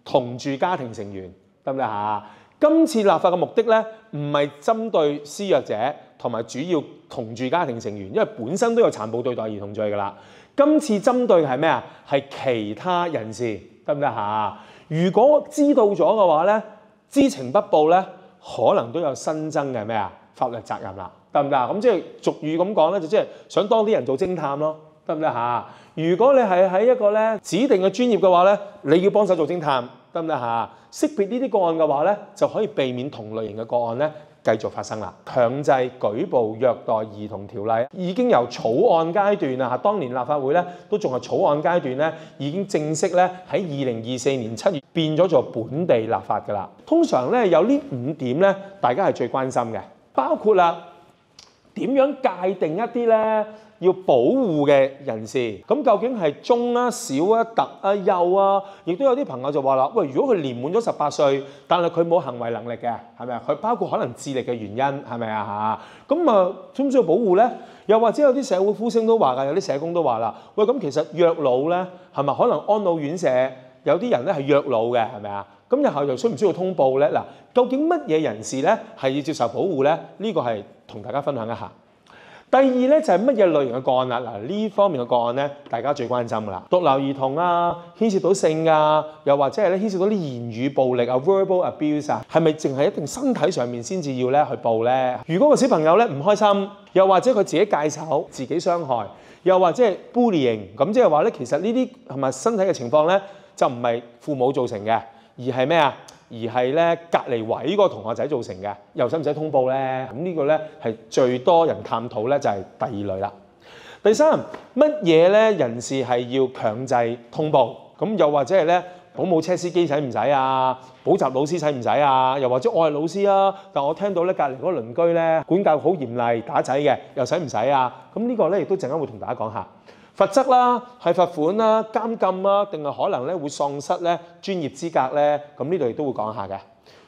S1: 同住家庭成員，得唔得嚇？今次立法嘅目的咧，唔係針對施虐者同埋主要同住家庭成員，因為本身都有殘暴對待兒童罪㗎啦。今次針對嘅係咩啊？係其他人士，得唔得嚇？如果知道咗嘅話咧，知情不報咧，可能都有新增嘅咩啊法律責任啦，得唔得？咁即係俗語咁講咧，就即係想當啲人做偵探咯，得唔得嚇？如果你係喺一個咧指定嘅專業嘅話咧，你要幫手做偵探，得唔得嚇？識別呢啲個案嘅話咧，就可以避免同類型嘅個案咧繼續發生啦。強制舉報虐待兒童條例已經由草案階段啊，當年立法會咧都仲係草案階段咧，已經正式咧喺2024年7月變咗做本地立法㗎啦。通常咧有呢5點咧，大家係最關心嘅，包括啦點樣界定一啲咧要保護嘅人士，咁究竟係中啊、小啊、特啊、幼啊？亦都有啲朋友就話啦，喂，如果佢年滿咗18歲，但係佢冇行為能力嘅，係咪啊？佢包括可能智力嘅原因，係咪啊嚇？咁啊，需唔需要保護咧？又或者有啲社會呼聲都話㗎，有啲社工都話啦，喂，咁其實虐老咧係咪可能安老院舍有啲人咧係虐老嘅，係咪啊？咁日後又需唔需要通報咧？嗱，究竟乜嘢人士咧係要接受保護咧？呢個係同大家分享一下。第二咧就係乜嘢類型嘅個案啦？嗱，呢方面嘅個案咧，大家最關心㗎啦。獨留兒童啊，牽涉到性啊，又或者係咧牽涉到啲言語暴力啊 （verbal abuse） 啊，係咪淨係一定身體上面先至要咧去報咧？如果個小朋友咧唔開心，又或者佢自己戒手、自己傷害，又或者係 bullying， 咁即係話咧，其實呢啲係咪身體嘅情況咧，就唔係父母造成嘅，而係咩啊？而係咧隔離位嗰個同學仔造成嘅，又使唔使通報咧？咁呢個咧係最多人探討咧，就係第二類啦。第三，乜嘢咧人士係要強制通報？咁又或者係咧保姆車司機使唔使啊？補習老師使唔使啊？又或者我係老師啊，但我聽到咧隔離嗰個鄰居咧管教好嚴厲打仔嘅，又使唔使啊？咁呢個咧亦都陣間會同大家講下。罰則啦，係罰款啦、監禁啦，定係可能咧會喪失咧專業資格咧？咁呢度亦都會講下嘅。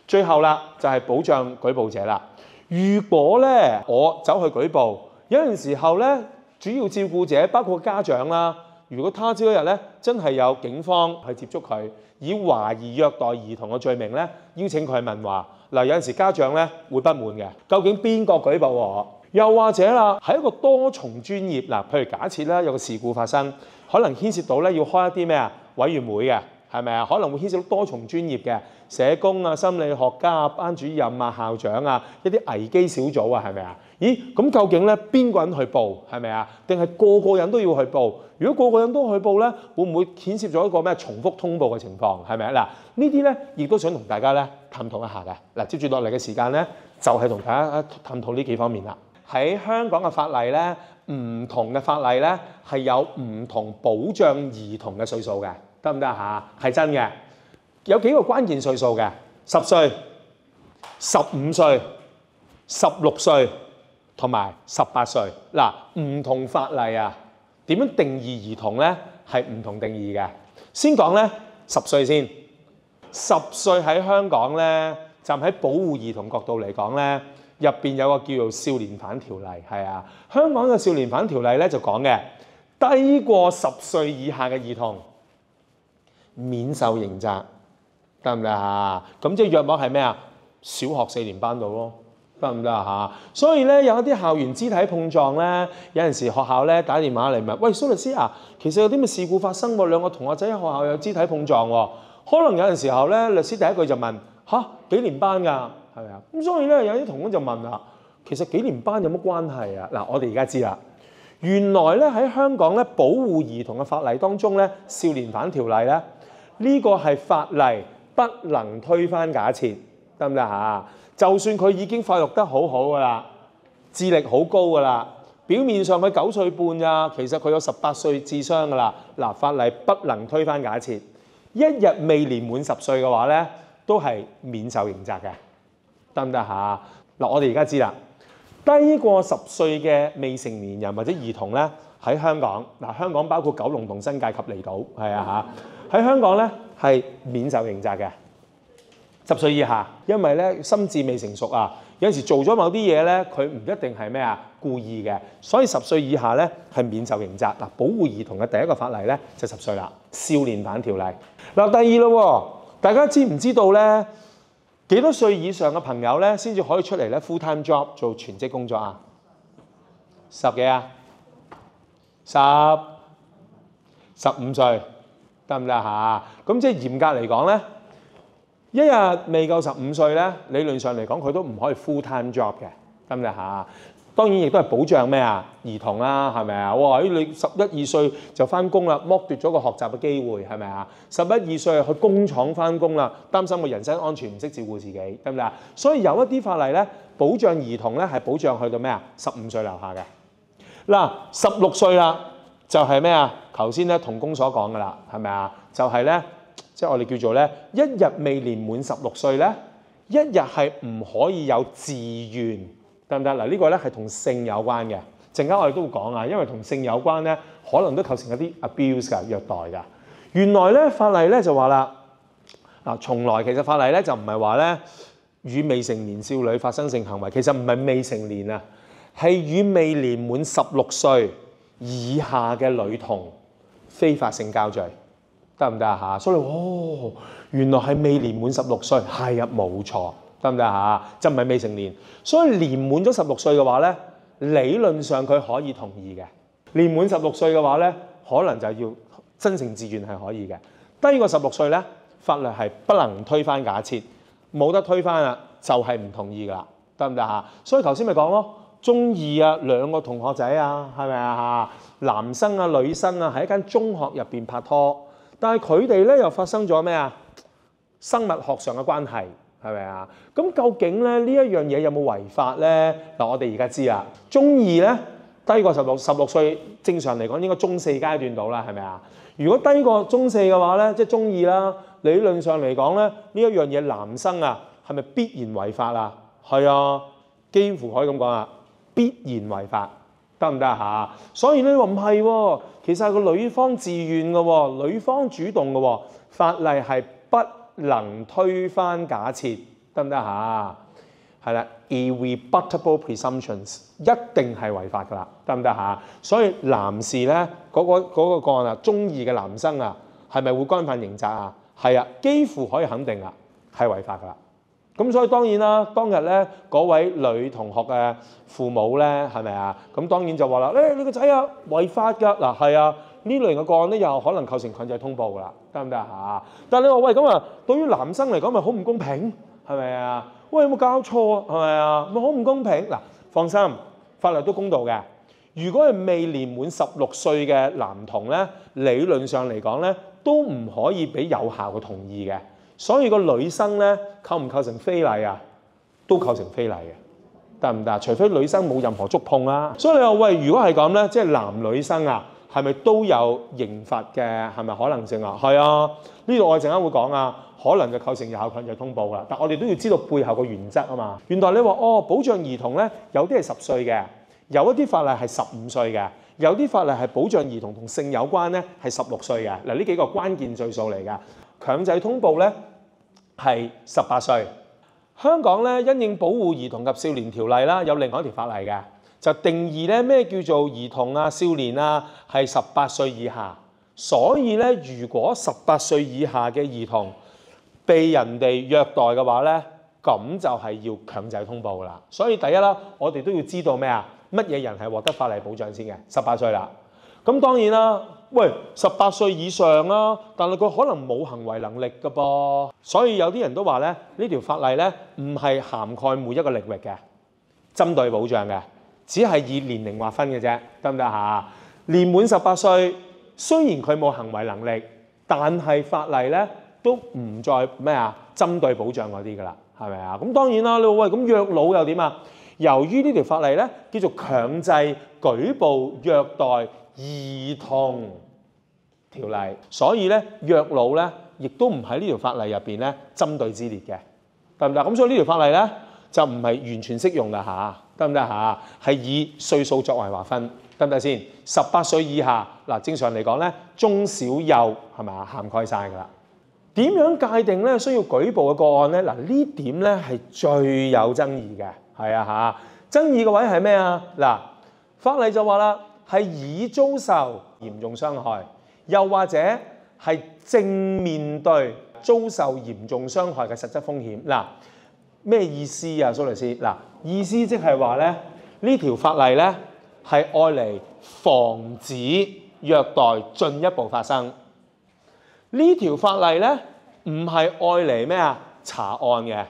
S1: 最後啦，就係保障舉報者啦。如果咧我走去舉報，有陣時候咧主要照顧者包括家長啦，如果他朝一日咧真係有警方去接觸佢，以懷疑虐待兒童嘅罪名咧邀請佢去問話，嗱，有陣時家長咧會不滿嘅，究竟邊個舉報我？又或者啦，係一個多重專業嗱，譬如假設咧有個事故發生，可能牽涉到咧要開一啲咩啊委員會嘅，係咪啊？可能會牽涉到多重專業嘅社工啊、心理學家啊、班主任啊、校長啊、一啲危機小組啊，係咪啊？咦，咁究竟咧邊個人去報係咪啊？定係個個人都要去報？如果個個人都去報咧，會唔會牽涉咗一個咩重複通報嘅情況？係咪啊？嗱，呢啲咧亦都想同大家咧探討一下嘅。嗱，接住落嚟嘅時間咧，就係同大家探討呢幾方面啦。喺香港嘅法例咧，唔同嘅法例咧係有唔同保障兒童嘅歲數嘅，得唔得嚇？係真嘅，有幾個關鍵歲數嘅：10歲、15歲、16歲同埋18歲。嗱，唔同法例啊，點樣定義兒童咧？係唔同定義嘅。先講咧10歲先。10歲喺香港咧，站喺保護兒童角度嚟講咧，入邊有個叫做少年犯條例，係啊。香港嘅少年犯條例咧就講嘅，低過10歲以下嘅兒童免受刑責，得唔得啊？咁即係約莫係咩啊？小學4年班度咯，得唔得啊？所以咧有一啲校園肢體碰撞咧，有陣時學校咧打電話嚟問：喂，蘇律師啊，其實有啲咩事故發生喎？兩個同學仔喺學校有肢體碰撞喎。可能有陣時候咧，律師第一句就問：吓，幾年班㗎？係咪啊？咁所以咧有啲同工就問啦，其實幾年班有乜關係啊？嗱，我哋而家知啦，原來咧喺香港咧保護兒童嘅法例當中咧，少年犯條例咧呢個係法例不能推翻假設，得唔得嚇？就算佢已經發育得好好㗎啦，智力好高㗎啦，表面上佢9歲半咋，其實佢有18歲智商㗎啦。嗱，法例不能推翻假設，一日未年滿10歲嘅話咧，都係免受刑責嘅，得唔得嚇？嗱，我哋而家知啦，低過10歲嘅未成年人或者兒童咧，喺香港嗱，香港包括九龍同新界及離島，係啊嚇，喺香港咧係免受刑責嘅。10歲以下，因為咧心智未成熟啊，有陣時做咗某啲嘢咧，佢唔一定係咩啊故意嘅，所以10歲以下咧係免受刑責。嗱，保護兒童嘅第一個法例咧就10歲啦，少年犯條例。嗱，第二咯，大家知唔知道咧幾多歲以上嘅朋友咧先至可以出嚟咧 full time job 做全職工作啊？10幾啊？15歲得唔得嚇？咁即係嚴格嚟講咧，一日未夠15歲咧，理論上嚟講佢都唔可以 full time job 嘅，得唔得嚇？當然亦都係保障咩啊？兒童啦，係咪啊？哇！你11、12歲就翻工啦，剝奪咗個學習嘅機會，係咪啊？11、12歲去工廠翻工啦，擔心個人身安全，唔識照顧自己，得唔得啊？所以有一啲法例咧，保障兒童咧係保障去到咩啊？15歲樓下嘅。嗱，16歲啦，就係咩啊？頭先咧同工所講噶啦，係咪啊？就係咧，即係我哋叫做咧，一日未年滿16歲咧，一日係唔可以有自願。得唔得？嗱，呢個咧係同性有關嘅，陣間我哋都會講啊，因為同性有關咧，可能都構成一啲 abuse 㗎、虐待㗎。原來咧法例咧就話啦，嗱，從來其實法例咧就唔係話咧與未成年少女發生性行為，其實唔係未成年啊，係與未年滿16歲以下嘅女童非法性交罪，得唔得啊？所以原來係未年滿16歲，係啊，冇錯。得唔得嚇？就唔係未成年，所以年滿咗16歲嘅話咧，理論上佢可以同意嘅。年滿16歲嘅話咧，可能就要真誠自願係可以嘅。低過16歲咧，法律係不能推翻假設，冇得推翻啦，就係唔同意噶啦，得唔得嚇？所以頭先咪講咯，中二啊，兩個同學仔啊，係咪啊嚇？男生啊，女生啊，喺一間中學入邊拍拖，但係佢哋咧又發生咗咩啊？生物學上嘅關係。係咪啊？咁究竟咧呢一樣嘢有冇違法咧？嗱，我哋而家知啦，中二咧低過16歲，正常嚟講應該中4階段到啦，係咪啊？如果低過中4嘅話咧，即係中二啦，理論上嚟講咧，呢一樣嘢男生啊係咪必然違法啊？係啊，幾乎可以咁講啊，必然違法，得唔得嚇？所以咧話唔係喎，其實係個女方自願嘅喎，女方主動嘅喎，法例係不能推翻假設，得唔得嚇？係啦 ，irrebuttable presumptions 一定係違法㗎啦，得唔得嚇？所以男士咧嗰個案啊，中二嘅男生啊，係咪會干犯刑責啊？係啊，幾乎可以肯定啊，係違法㗎啦。咁所以當然啦，當日咧嗰位女同學嘅父母咧，係咪啊？咁當然就話啦，你個仔啊違法㗎嗱，係啊，呢類型嘅個案咧，又可能構成強制通報㗎啦，得唔得啊？但係你話喂咁啊，對於男生嚟講咪好唔公平，係咪啊？喂，有冇搞錯啊？係咪啊？咪好唔公平嗱？放心，法律都公道嘅。如果係未年滿16歲嘅男童咧，理論上嚟講咧，都唔可以俾有效嘅同意嘅。所以個女生咧構唔構成非禮啊？都構成非禮嘅，得唔得？除非女生冇任何觸碰啦。所以你話喂，如果係咁咧，即係男女生啊，係咪都有刑罰嘅？係咪可能性啊？係啊，呢度我陣間會講啊，可能就構成有效強制通報啦。但我哋都要知道背後個原則啊嘛。原來你話哦，保障兒童咧，有啲係10歲嘅，有一啲法例係15歲嘅，有啲法例係保障兒童同性有關咧，係16歲嘅。嗱，呢幾個關鍵歲數嚟㗎。強制通報咧係18歲。香港咧因應保護兒童及少年條例啦，有另外一條法例嘅，就定義咧咩叫做兒童啊、少年啊係18歲以下。所以咧，如果18歲以下嘅兒童被人哋虐待嘅話咧，咁就係要強制通報啦。所以第一啦，我哋都要知道咩啊？乜嘢人係獲得法例保障先嘅？18歲啦。咁當然啦，喂，18歲以上啦，但係佢可能冇行為能力㗎噃。所以有啲人都話咧，呢條法例咧唔係涵蓋每一個領域嘅，針對保障嘅，只係以年齡劃分嘅啫，得唔得嚇？年滿18歲，雖然佢冇行為能力，但係法例咧都唔再咩啊？針對保障嗰啲㗎啦，係咪啊？咁當然啦，你話喂咁虐老又點啊？由於呢條法例咧叫做強制舉報虐待兒童條例，所以咧虐老咧亦都唔喺呢條法例入邊咧針對之列嘅，得唔得？咁所以呢條法例咧就唔係完全適用㗎嚇，得唔得嚇？係以歲數作為劃分，得唔得先？18歲以下嗱，正常嚟講咧，中小幼係咪涵蓋晒㗎啦？點樣界定咧需要舉報嘅個案咧？嗱，呢點咧係最有爭議嘅，係啊嚇。爭議嘅位係咩啊？嗱，法例就話啦，係已遭受嚴重傷害，又或者係正面對遭受嚴重傷害嘅實質風險。嗱，咩意思啊，蘇律師？嗱，意思即係話咧，呢條法例咧係愛嚟防止虐待進一步發生。呢條法例咧唔係愛嚟咩啊查案嘅。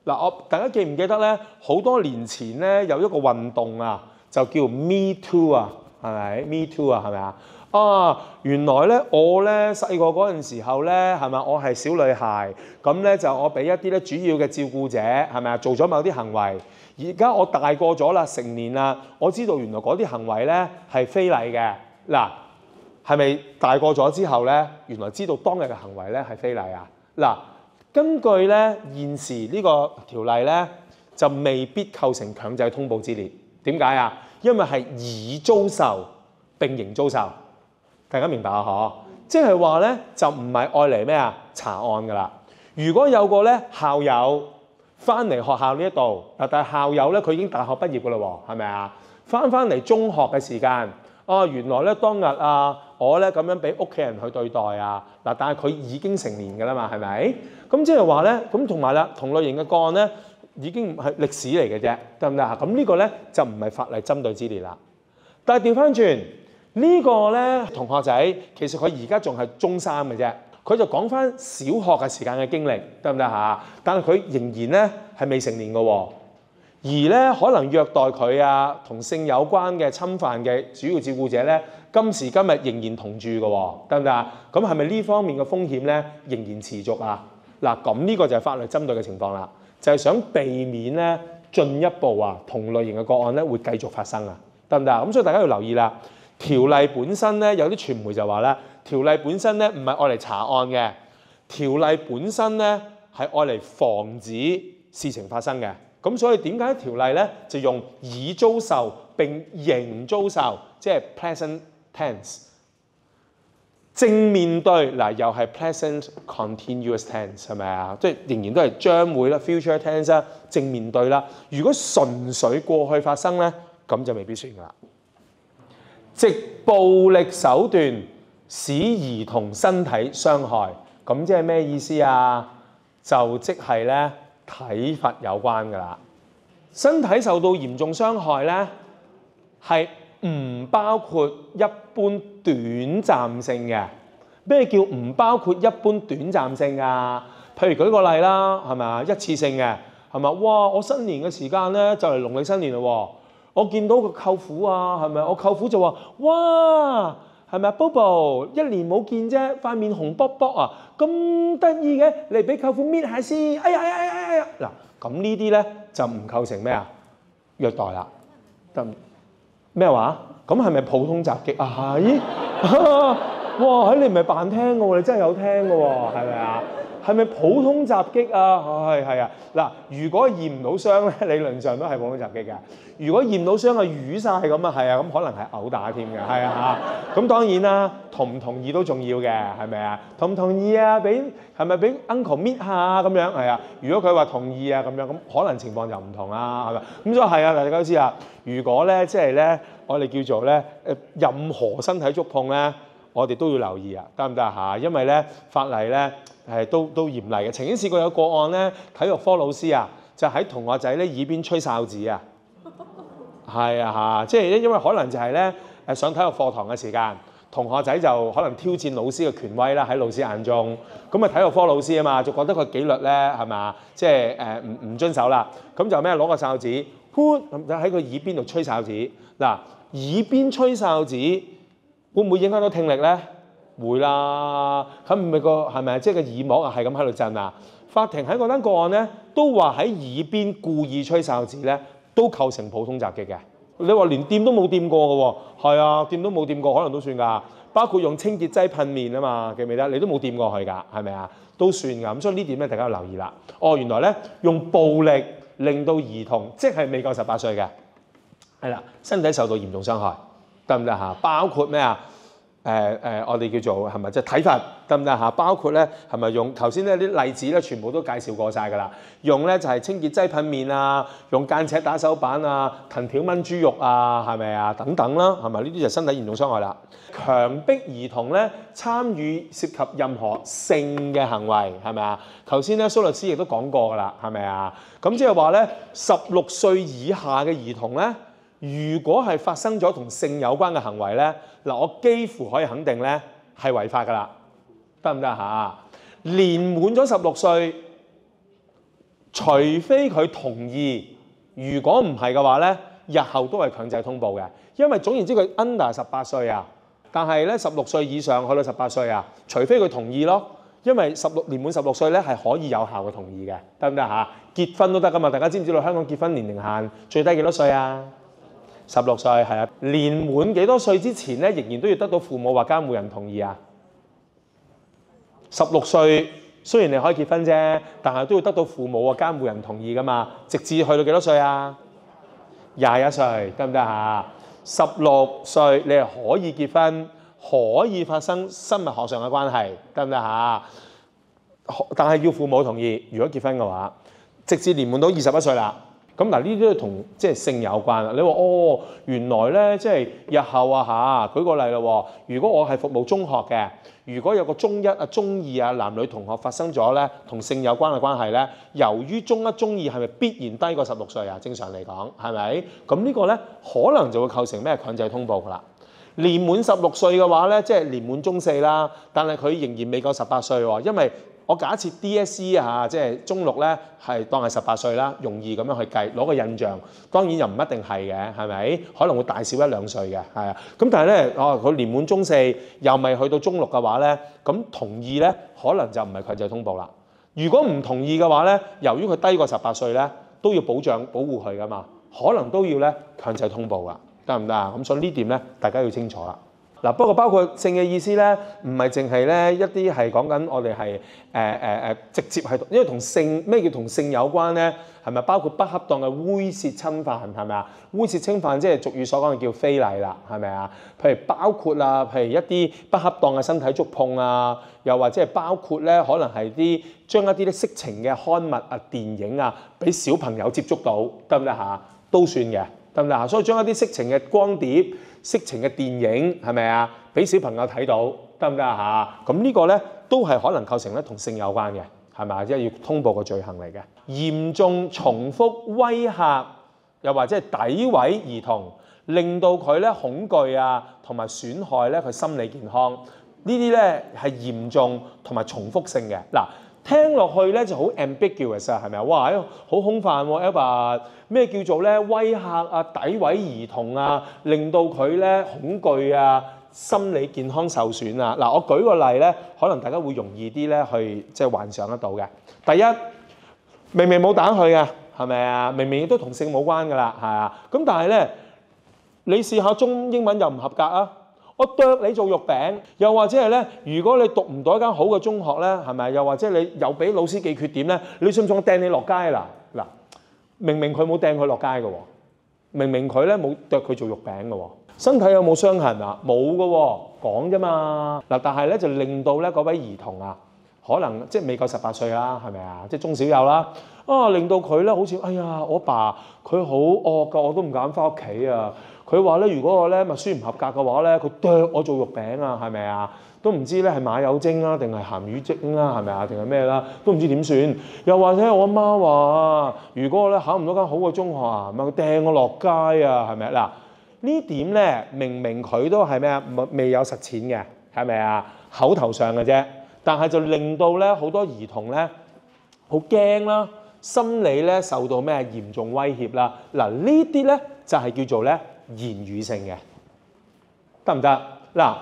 S1: 嗱，大家記唔記得咧？好多年前咧有一個運動啊，就叫 Me Too 啊，係咪 Me Too 啊？係咪啊？啊，原來咧我咧細個嗰陣時候咧，係咪我係小女孩咁咧就我俾一啲咧主要嘅照顧者係咪啊做咗某啲行為？而家我大個咗啦，成年啦，我知道原來嗰啲行為咧係非禮嘅。嗱，係咪大個咗之後咧，原來知道當日嘅行為咧係非禮啊？嗱，根據咧現時呢個條例咧，就未必構成強制通報之列。點解啊？因為係已遭受並仍遭受，大家明白啊？嗬，即係話咧就唔係愛嚟咩啊查案噶啦。如果有個咧校友翻嚟學校呢一度，但係校友咧佢已經大學畢業噶啦喎，係咪啊？翻嚟中學嘅時間，原來咧當日我咧咁樣俾屋企人去對待啊，嗱，但係佢已經成年㗎啦嘛，係咪？咁即係話咧，咁同埋啦，同類型嘅個案咧已經係歷史嚟嘅啫，得唔得啊？咁呢個咧就唔係法例針對之列啦。但係調翻轉呢個咧同學仔，其實佢而家仲係中3嘅啫，佢就講翻小學嘅時間嘅經歷，得唔得嚇？但係佢仍然咧係未成年嘅喎。而咧可能虐待佢啊，同性有關嘅侵犯嘅主要照顧者咧，今時今日仍然同住嘅喎，得唔得啊？咁係咪呢方面嘅風險咧仍然持續啊？嗱，咁呢個就係法律針對嘅情況啦，就係想避免咧進一步同類型嘅個案咧會繼續發生啊，得唔得啊？咁所以大家要留意啦，條例本身咧有啲傳媒就話咧，條例本身咧唔係愛嚟查案嘅，條例本身咧係愛嚟防止事情發生嘅。咁所以點解條例咧就用已遭受並仍遭受，即係 present tense， 正面對嗱又係 present continuous tense 係咪啊？即係仍然都係將會啦 future tense 啦，正面對啦。如果純粹過去發生咧，咁就未必算㗎啦。藉暴力手段使兒童身體傷害，咁即係咩意思啊？就即係咧。體罰有關㗎啦，身體受到嚴重傷害咧，係唔包括一般短暫性嘅。咩叫唔包括一般短暫性啊？譬如舉個例啦，係咪啊？一次性嘅係咪？哇！我新年嘅時間咧就嚟農曆新年嘞喎，我見到個舅父啊，係咪？我舅父就話：哇，係咪啊 Bobo 一年冇見啫，塊面紅卜卜啊，咁得意嘅，嚟俾舅父搣下先。哎呀哎呀哎呀哎呀！嗱，咁呢啲咧就唔構成咩啊？虐待啦，得咩話？咁係咪普通襲擊啊？係。哇！你唔係扮聽嘅喎，你真係有聽嘅喎，係咪啊？係咪普通襲擊啊？係啊！嗱，如果驗唔到傷咧，理論上都係普通襲擊嘅。如果驗到傷係瘀晒咁啊，係啊，咁可能係毆打添嘅，係啊嚇。咁當然啦，同唔同意都重要嘅，係咪啊？同唔同意啊？係咪俾 uncle 搣下咁樣？係啊。如果佢話同意啊咁樣，咁可能情況就唔同啦，係咪？咁所以係啊，大家都知啊。如果咧即係咧，我哋叫做咧任何身體觸碰咧，我哋都要留意啊，得唔得嚇？因為咧法例咧都嚴厲嘅。曾經試過有個案咧，體育科老師啊，就喺同學仔咧耳邊吹哨子啊，係啊嚇，即係因為可能就係咧上體育課堂嘅時間，同學仔就可能挑戰老師嘅權威啦，喺老師眼中，咁啊體育科老師啊嘛，就覺得佢紀律咧係咪，即係唔遵守啦，咁就咩攞個哨子，噗咁就喺佢耳邊度吹哨子。嗱，耳邊吹哨子，會唔會影響到聽力咧？會啦，咁唔係係咪即係個耳膜啊係咁喺度震啊？法庭喺嗰單個案咧都話喺耳邊故意吹哨子咧都構成普通襲擊嘅。你話連掂都冇掂過嘅喎，係啊，掂都冇掂過可能都算㗎。包括用清潔劑噴面啊嘛，記唔記得？你都冇掂過佢㗎，係咪啊？都算㗎。咁所以呢點咧大家要留意啦。哦，原來咧用暴力令到兒童即係未夠18歲嘅，係啦，身體受到嚴重傷害。得唔得嚇？包括咩啊？我哋叫做係咪即係體罰得唔得嚇？包括咧係咪用頭先呢啲例子咧，全部都介紹過晒㗎啦。用咧就係清潔劑噴面啊，用間尺打手板啊，藤條炆豬肉啊，係咪啊？等等啦，係咪？呢啲就身體嚴重傷害啦。強迫兒童咧參與涉及任何性嘅行為，係咪啊？頭先咧蘇律師亦都講過㗎啦，係咪啊？咁即係話咧16歲以下嘅兒童咧，如果係發生咗同性有關嘅行為咧，嗱，我幾乎可以肯定咧係違法㗎啦，得唔得嚇？年滿咗16歲，除非佢同意，如果唔係嘅話咧，日後都係強制通報嘅，因為總言之佢 under 18歲啊，但係咧16歲以上去到18歲啊，除非佢同意咯，因為年滿16歲咧係可以有效嘅同意嘅，得唔得嚇？結婚都得㗎嘛，大家知唔知道香港結婚年齡限最低幾多歲啊？16歲係啊，年滿幾多歲之前咧，仍然都要得到父母或監護人同意啊。16歲雖然你可以結婚啫，但係都要得到父母或監護人同意噶嘛。直至去到幾多歲啊？21歲得唔得嚇？16歲你係可以結婚，可以發生生物學上嘅關係，得唔得嚇？但係要父母同意。如果結婚嘅話，直至年滿到21歲啦。咁嗱，呢啲都同即係性有關啦。你話哦，原來咧即係日後啊嚇，舉個例咯。如果我係服務中學嘅，如果有個中一啊、中二啊男女同學發生咗咧同性有關嘅關係咧，由於中一、中二係咪必然低過16歲啊？正常嚟講係咪？咁呢個咧可能就會構成咩強制通報㗎啦。年滿16歲嘅話咧，即係年滿中4啦，但係佢仍然未夠18歲喎，因為我假設 DSE 啊，即係中6咧，係當係18歲啦，容易咁樣去計，攞個印象。當然又唔一定係嘅，係咪？可能會大少1-2歲嘅，係啊。咁但係咧，佢年滿中4，又未去到中6嘅話咧，咁同意咧，可能就唔係強制通報啦。如果唔同意嘅話咧，由於佢低過18歲咧，都要保護佢噶嘛，可能都要咧強制通報噶，得唔得啊？咁所以呢點咧，大家要清楚啦。嗱，不過包括性嘅意思咧，唔係淨係咧一啲係講緊我哋係直接係，因為同性咩叫同性有關咧？係咪包括不恰當嘅猥褻侵犯？係咪啊？猥褻侵犯即係俗語所講嘅叫非禮啦，係咪啊？譬如包括啊，譬如一啲不恰當嘅身體觸碰啊，又或者係包括咧，可能係將一啲色情嘅刊物啊、電影啊，俾小朋友接觸到，得唔得嚇？都算嘅，得唔得嚇？所以將一啲色情嘅光碟、色情嘅電影係咪啊？俾小朋友睇到，得唔得嚇？咁呢個咧都係可能構成咧同性有關嘅，係咪啊？即係要通報嘅罪行嚟嘅。嚴重重複威嚇，又或者係詆毀兒童，令到佢咧恐懼啊，同埋損害咧佢心理健康。呢啲咧係嚴重同埋重複性嘅。嗱，聽落去咧就好 ambiguous 啊，係咪啊？哇，好空泛喎 ，Albert。咩叫做咧威嚇啊、詆毀兒童啊，令到佢咧恐懼啊、心理健康受損啊？嗱，我舉個例咧，可能大家會容易啲咧去即係幻想得到嘅。第一，明明冇打佢嘅，係咪啊？明明亦都同性冇關㗎啦，係啊。咁但係咧，你試下中英文又唔合格啊！我剁你做肉餅，又或者係咧，如果你讀唔到一間好嘅中學咧，係咪？又或者你又俾老師記缺點咧，你信唔信我掟你落街啦？嗱，明明佢冇掟佢落街嘅喎，明明佢咧冇剁佢做肉餅嘅喎，身體有冇傷痕啊？冇嘅喎，講啫嘛。嗱，但係咧就令到咧嗰位兒童啊，可能即係未夠18歲啦，係咪啊？即係中小幼啦，令到佢咧好似哎呀，我爸佢好惡㗎，我都唔敢翻屋企啊！佢話咧，如果我咧默書唔合格嘅話咧，佢剁我做肉餅啊，係咪啊？都唔知咧係馬有精啊，定係鹹魚精啦，係咪啊？定係咩啦？都唔知點算。又或者我阿媽話，如果我咧考唔到間好嘅中學啊，咪掟我落街啊，係咪？嗱，呢點咧明明佢都係咩啊？未有實踐嘅，係咪啊？口頭上嘅啫，但係就令到咧好多兒童咧好驚啦，心理咧受到咩嚴重威脅啦。嗱，呢啲咧就係叫做咧言語性嘅，得唔得？嗱，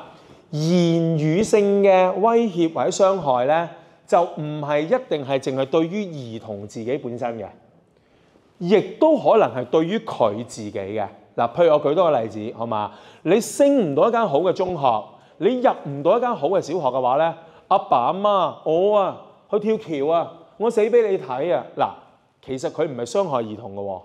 S1: 言語性嘅威脅或者傷害咧，就唔係一定係淨係對於兒童自己本身嘅，亦都可能係對於佢自己嘅。嗱，譬如我舉多個例子，好嘛？你升唔到一間好嘅中學，你入唔到一間好嘅小學嘅話咧，阿爸阿媽，我啊去跳橋啊，我死俾你睇啊！嗱，其實佢唔係傷害兒童嘅喎，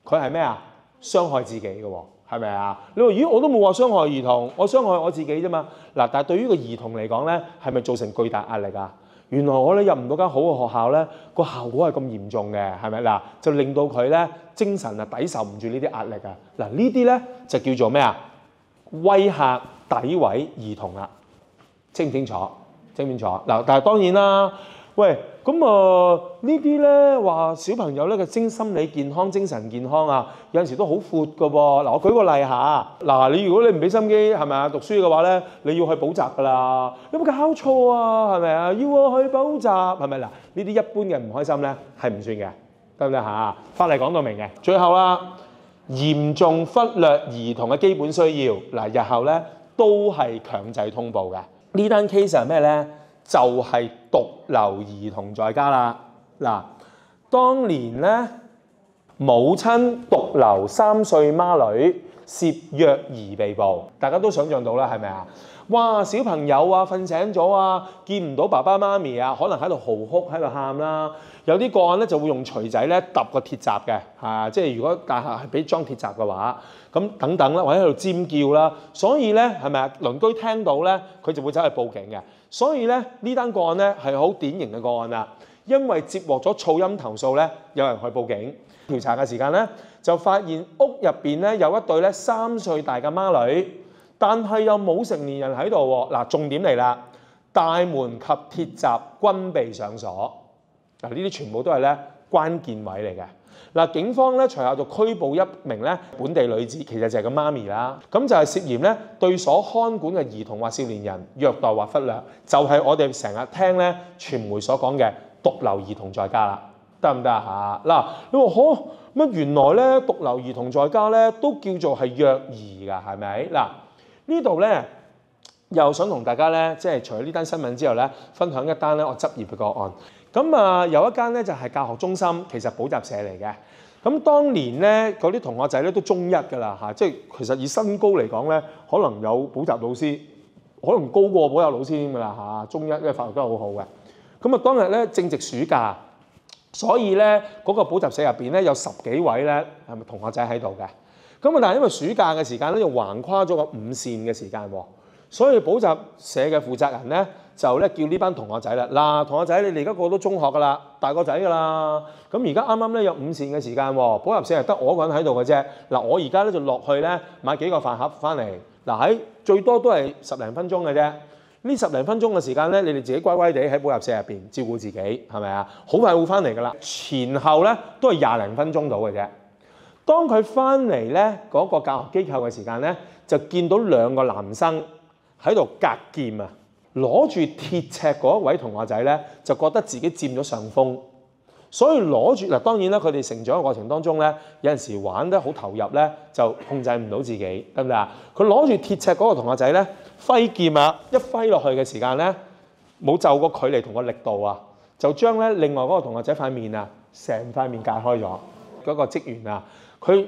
S1: 佢係咩啊？傷害自己嘅喎。係咪啊？你話咦，我都冇話傷害兒童，我傷害我自己啫嘛。嗱，但係對於個兒童嚟講咧，係咪造成巨大壓力啊？原來我咧入唔到間好嘅學校咧，個效果係咁嚴重嘅，係咪？嗱，就令到佢咧精神啊抵受唔住呢啲壓力啊。嗱，呢啲咧就叫做咩啊？威嚇、詆毀兒童啦，清唔清楚？清唔清楚？嗱，但係當然啦。喂，咁呢啲咧話小朋友咧嘅心理健康、精神健康啊，有陣時都好闊㗎喎。嗱，我舉個例下，嗱，你如果你唔俾心機係咪啊讀書嘅話咧，你要去補習㗎啦。有冇搞錯啊？係咪啊？要我去補習係咪？嗱，呢啲一般嘅唔開心咧係唔算嘅，得唔得嚇？法例講到明嘅。最後啦，嚴重忽略兒童嘅基本需要，嗱，日後咧都係強制通報嘅。呢單 case 係咩咧？就係獨留兒童在家啦。嗱，當年咧，母親獨留3歲孖女涉虐兒被捕，大家都想象到啦，係咪啊？哇！小朋友啊，瞓醒咗啊，見唔到爸爸媽咪啊，可能喺度嚎哭，喺度喊啦。有啲個案咧就會用錘仔咧揼個鐵閘嘅，即係如果大廈係俾裝鐵閘嘅話，咁等等啦，或者喺度尖叫啦。所以咧係咪啊？鄰居聽到咧，佢就會走去報警嘅。所以咧呢單個案咧係好典型嘅個案啦，因為接獲咗噪音投訴咧，有人去報警。調查嘅時間咧，就發現屋入邊咧有一對咧3歲大嘅孖女。但係又冇成年人喺度喎。嗱，重點嚟啦，大門及鐵閘均被上鎖。嗱，呢啲全部都係咧關鍵位嚟嘅。嗱，警方咧隨後就拘捕一名咧本地女子，其實就係個媽咪啦。咁就係涉嫌咧對所看管嘅兒童或少年人虐待或忽略，就係我哋成日聽咧傳媒所講嘅獨留兒童在家啦，得唔得啊？嗱，你話可乜原來咧獨留兒童在家咧都叫做係虐兒㗎，係咪？嗱。呢度咧又想同大家咧，即係除咗呢單新聞之後咧，分享一單咧我執業嘅個案。咁有一間咧就係教學中心，其實補習社嚟嘅。咁當年咧嗰啲同學仔咧都中一㗎啦嚇，即係其實以身高嚟講咧，可能有補習老師，可能高過補習老師添㗎啦嚇。中一咧發育得好好嘅。咁當日咧正值暑假，所以咧嗰個補習社入邊咧有10幾位咧係咪同學仔喺度嘅。咁但係因為暑假嘅時間咧，就橫跨咗個午膳嘅時間喎，所以補習社嘅負責人咧就咧叫呢班同學仔啦，嗱，同學仔你哋而家個個都中學㗎啦，大個仔㗎啦，咁而家啱啱咧有午膳嘅時間喎，補習社係得我一個人喺度嘅啫，嗱，我而家咧就落去咧買幾個飯盒翻嚟，嗱，喺最多都係10零分鐘嘅啫，呢10零分鐘嘅時間咧，你哋自己乖乖地喺補習社入邊照顧自己，係咪啊？好快會翻嚟㗎啦，前後咧都係20零分鐘到嘅啫。當佢翻嚟咧嗰個教學機構嘅時間咧，就見到兩個男生喺度格劍啊，攞住鐵尺嗰位同學仔咧，就覺得自己佔咗上風，所以攞住嗱，當然啦，佢哋成長嘅過程當中咧，有陣時玩得好投入咧，就控制唔到自己，得唔得啊？佢攞住鐵尺嗰個同學仔咧，揮劍啊，一揮落去嘅時間咧，冇就個距離同個力度啊，就將咧另外嗰個同學仔塊面啊，成塊面界開咗。嗰個職員啊，佢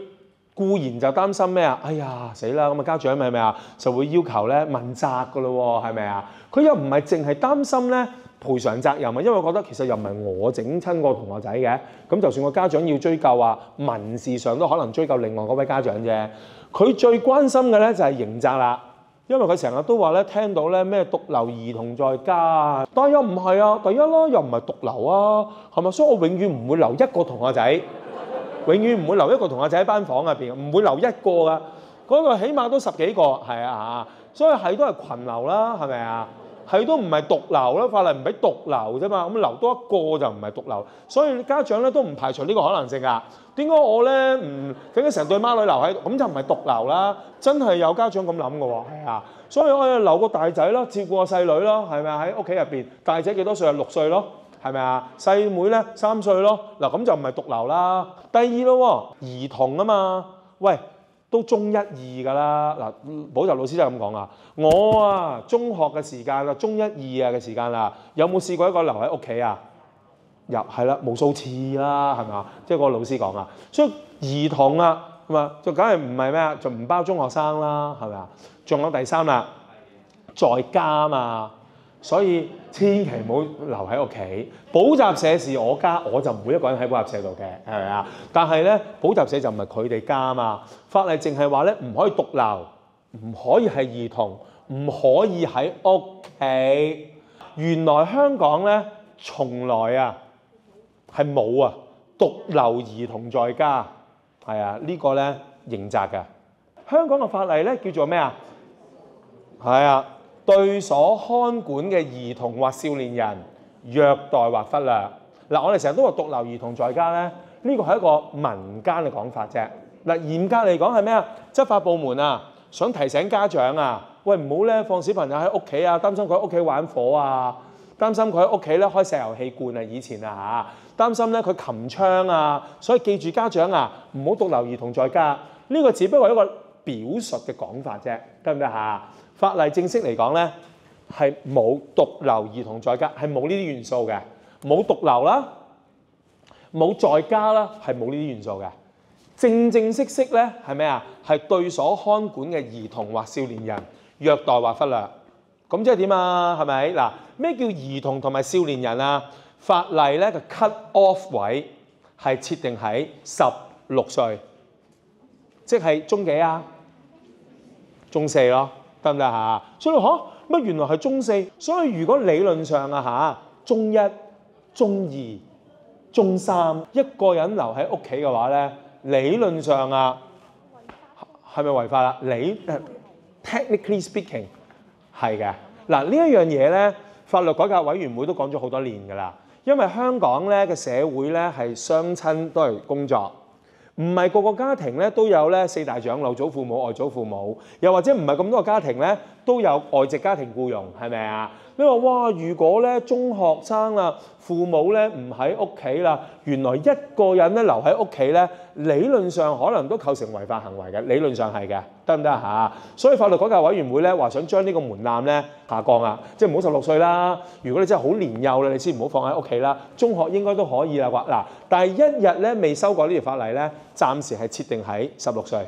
S1: 固然就擔心咩啊？哎呀死啦！咁啊家長係咪啊就會要求咧問責噶咯喎？係咪啊？佢又唔係淨係擔心咧賠償責任啊，因為覺得其實又唔係我整親個同學仔嘅，咁就算個家長要追究啊，民事上都可能追究另外嗰位家長啫。佢最關心嘅咧就係刑責啦，因為佢成日都話咧聽到咧咩獨留兒童在家啊，但係又唔係啊，第一啦又唔係獨留啊，係咪？所以我永遠唔會留一個同學仔。永遠唔會留一個同學仔喺班房入邊，唔會留一個噶。嗰個起碼都10幾個，係啊嚇。所以係都係群留啦，係咪啊？係都唔係獨留啦，法例唔俾獨留啫嘛。咁留多一個就唔係獨留，所以家長咧都唔排除呢個可能性㗎。點解我咧唔點解成對孖女留喺度？咁就唔係獨留啦。真係有家長咁諗嘅喎，係啊。所以我留個大仔咯，照顧個細女咯，係咪啊？喺屋企入邊，大仔幾多歲啊？6歲咯。係咪啊？細妹咧3歲咯，嗱咁就唔係獨留啦。第二咯，兒童啊嘛，喂，都中1、2㗎啦。嗱，補習老師就係咁講啊。我啊，中學嘅時間啦，中1、2啊嘅時間啦，有冇試過一個留喺屋企啊？係啦，無數次啦，係咪啊？即係個老師講啊。所以兒童啊，係嘛，就梗係唔係咩啊？就唔包中學生啦，係咪啊？仲有第3啦，在家啊嘛。所以千祈唔好留喺屋企。補習社是我家，我就唔會一個人喺補習社度嘅，係咪啊？但係咧，補習社就唔係佢哋家啊嘛。法例淨係話咧，唔可以獨留，唔可以係兒童，唔可以喺屋企。原來香港咧，從來啊係冇啊獨留兒童在家，係啊，呢個咧刑責㗎。香港嘅法例咧叫做咩啊？係啊。對所看管嘅兒童或少年人虐待或忽略。嗱，我哋成日都話獨留兒童在家咧，呢個係一個民間嘅講法啫。嗱，嚴格嚟講係咩啊？執法部門啊，想提醒家長啊，喂唔好咧放小朋友喺屋企啊，擔心佢喺屋企玩火啊，擔心佢喺屋企咧開石油氣罐啊，以前啊嚇，擔心咧佢擒槍啊，所以記住家長啊，唔好獨留兒童在家。呢個只不過係一個表述嘅講法啫，得唔得嚇？法例正式嚟講咧，係冇獨留兒童在家，係冇呢啲元素嘅，冇獨留啦，冇在家啦，係冇呢啲元素嘅。正正式式咧係咩啊？係對所看管嘅兒童或少年人虐待或忽略。咁即係點啊？係咪嗱？咩叫兒童同埋少年人啊？法例咧個 cut off 位係設定喺16歲，即係中幾啊？中4咯。得唔得嚇？所以乜原來係中4，所以如果理論上啊嚇，中1、中2、中3一個人留喺屋企嘅話咧，理論上啊係咪違法啦？technically speaking 係嘅。嗱呢一樣嘢咧，法律改革委員會都講咗好多年㗎啦。因為香港咧嘅社會咧係雙親都係工作。唔係個個家庭咧都有咧4大長老、祖父母、外祖父母，又或者唔係咁多個家庭咧都有外籍家庭僱傭，係咪啊？你話哇，如果咧中學生啦，父母咧唔喺屋企啦，原來一個人咧留喺屋企咧，理論上可能都構成違法行為嘅，理論上係嘅，得唔得嚇？所以法律改革委員會咧話想將呢個門檻咧下降啊，即係唔好16歲啦。如果你真係好年幼咧，你先唔好放喺屋企啦。中學應該都可以啦啩嗱，但係一日咧未修改呢條法例咧，暫時係設定喺16歲。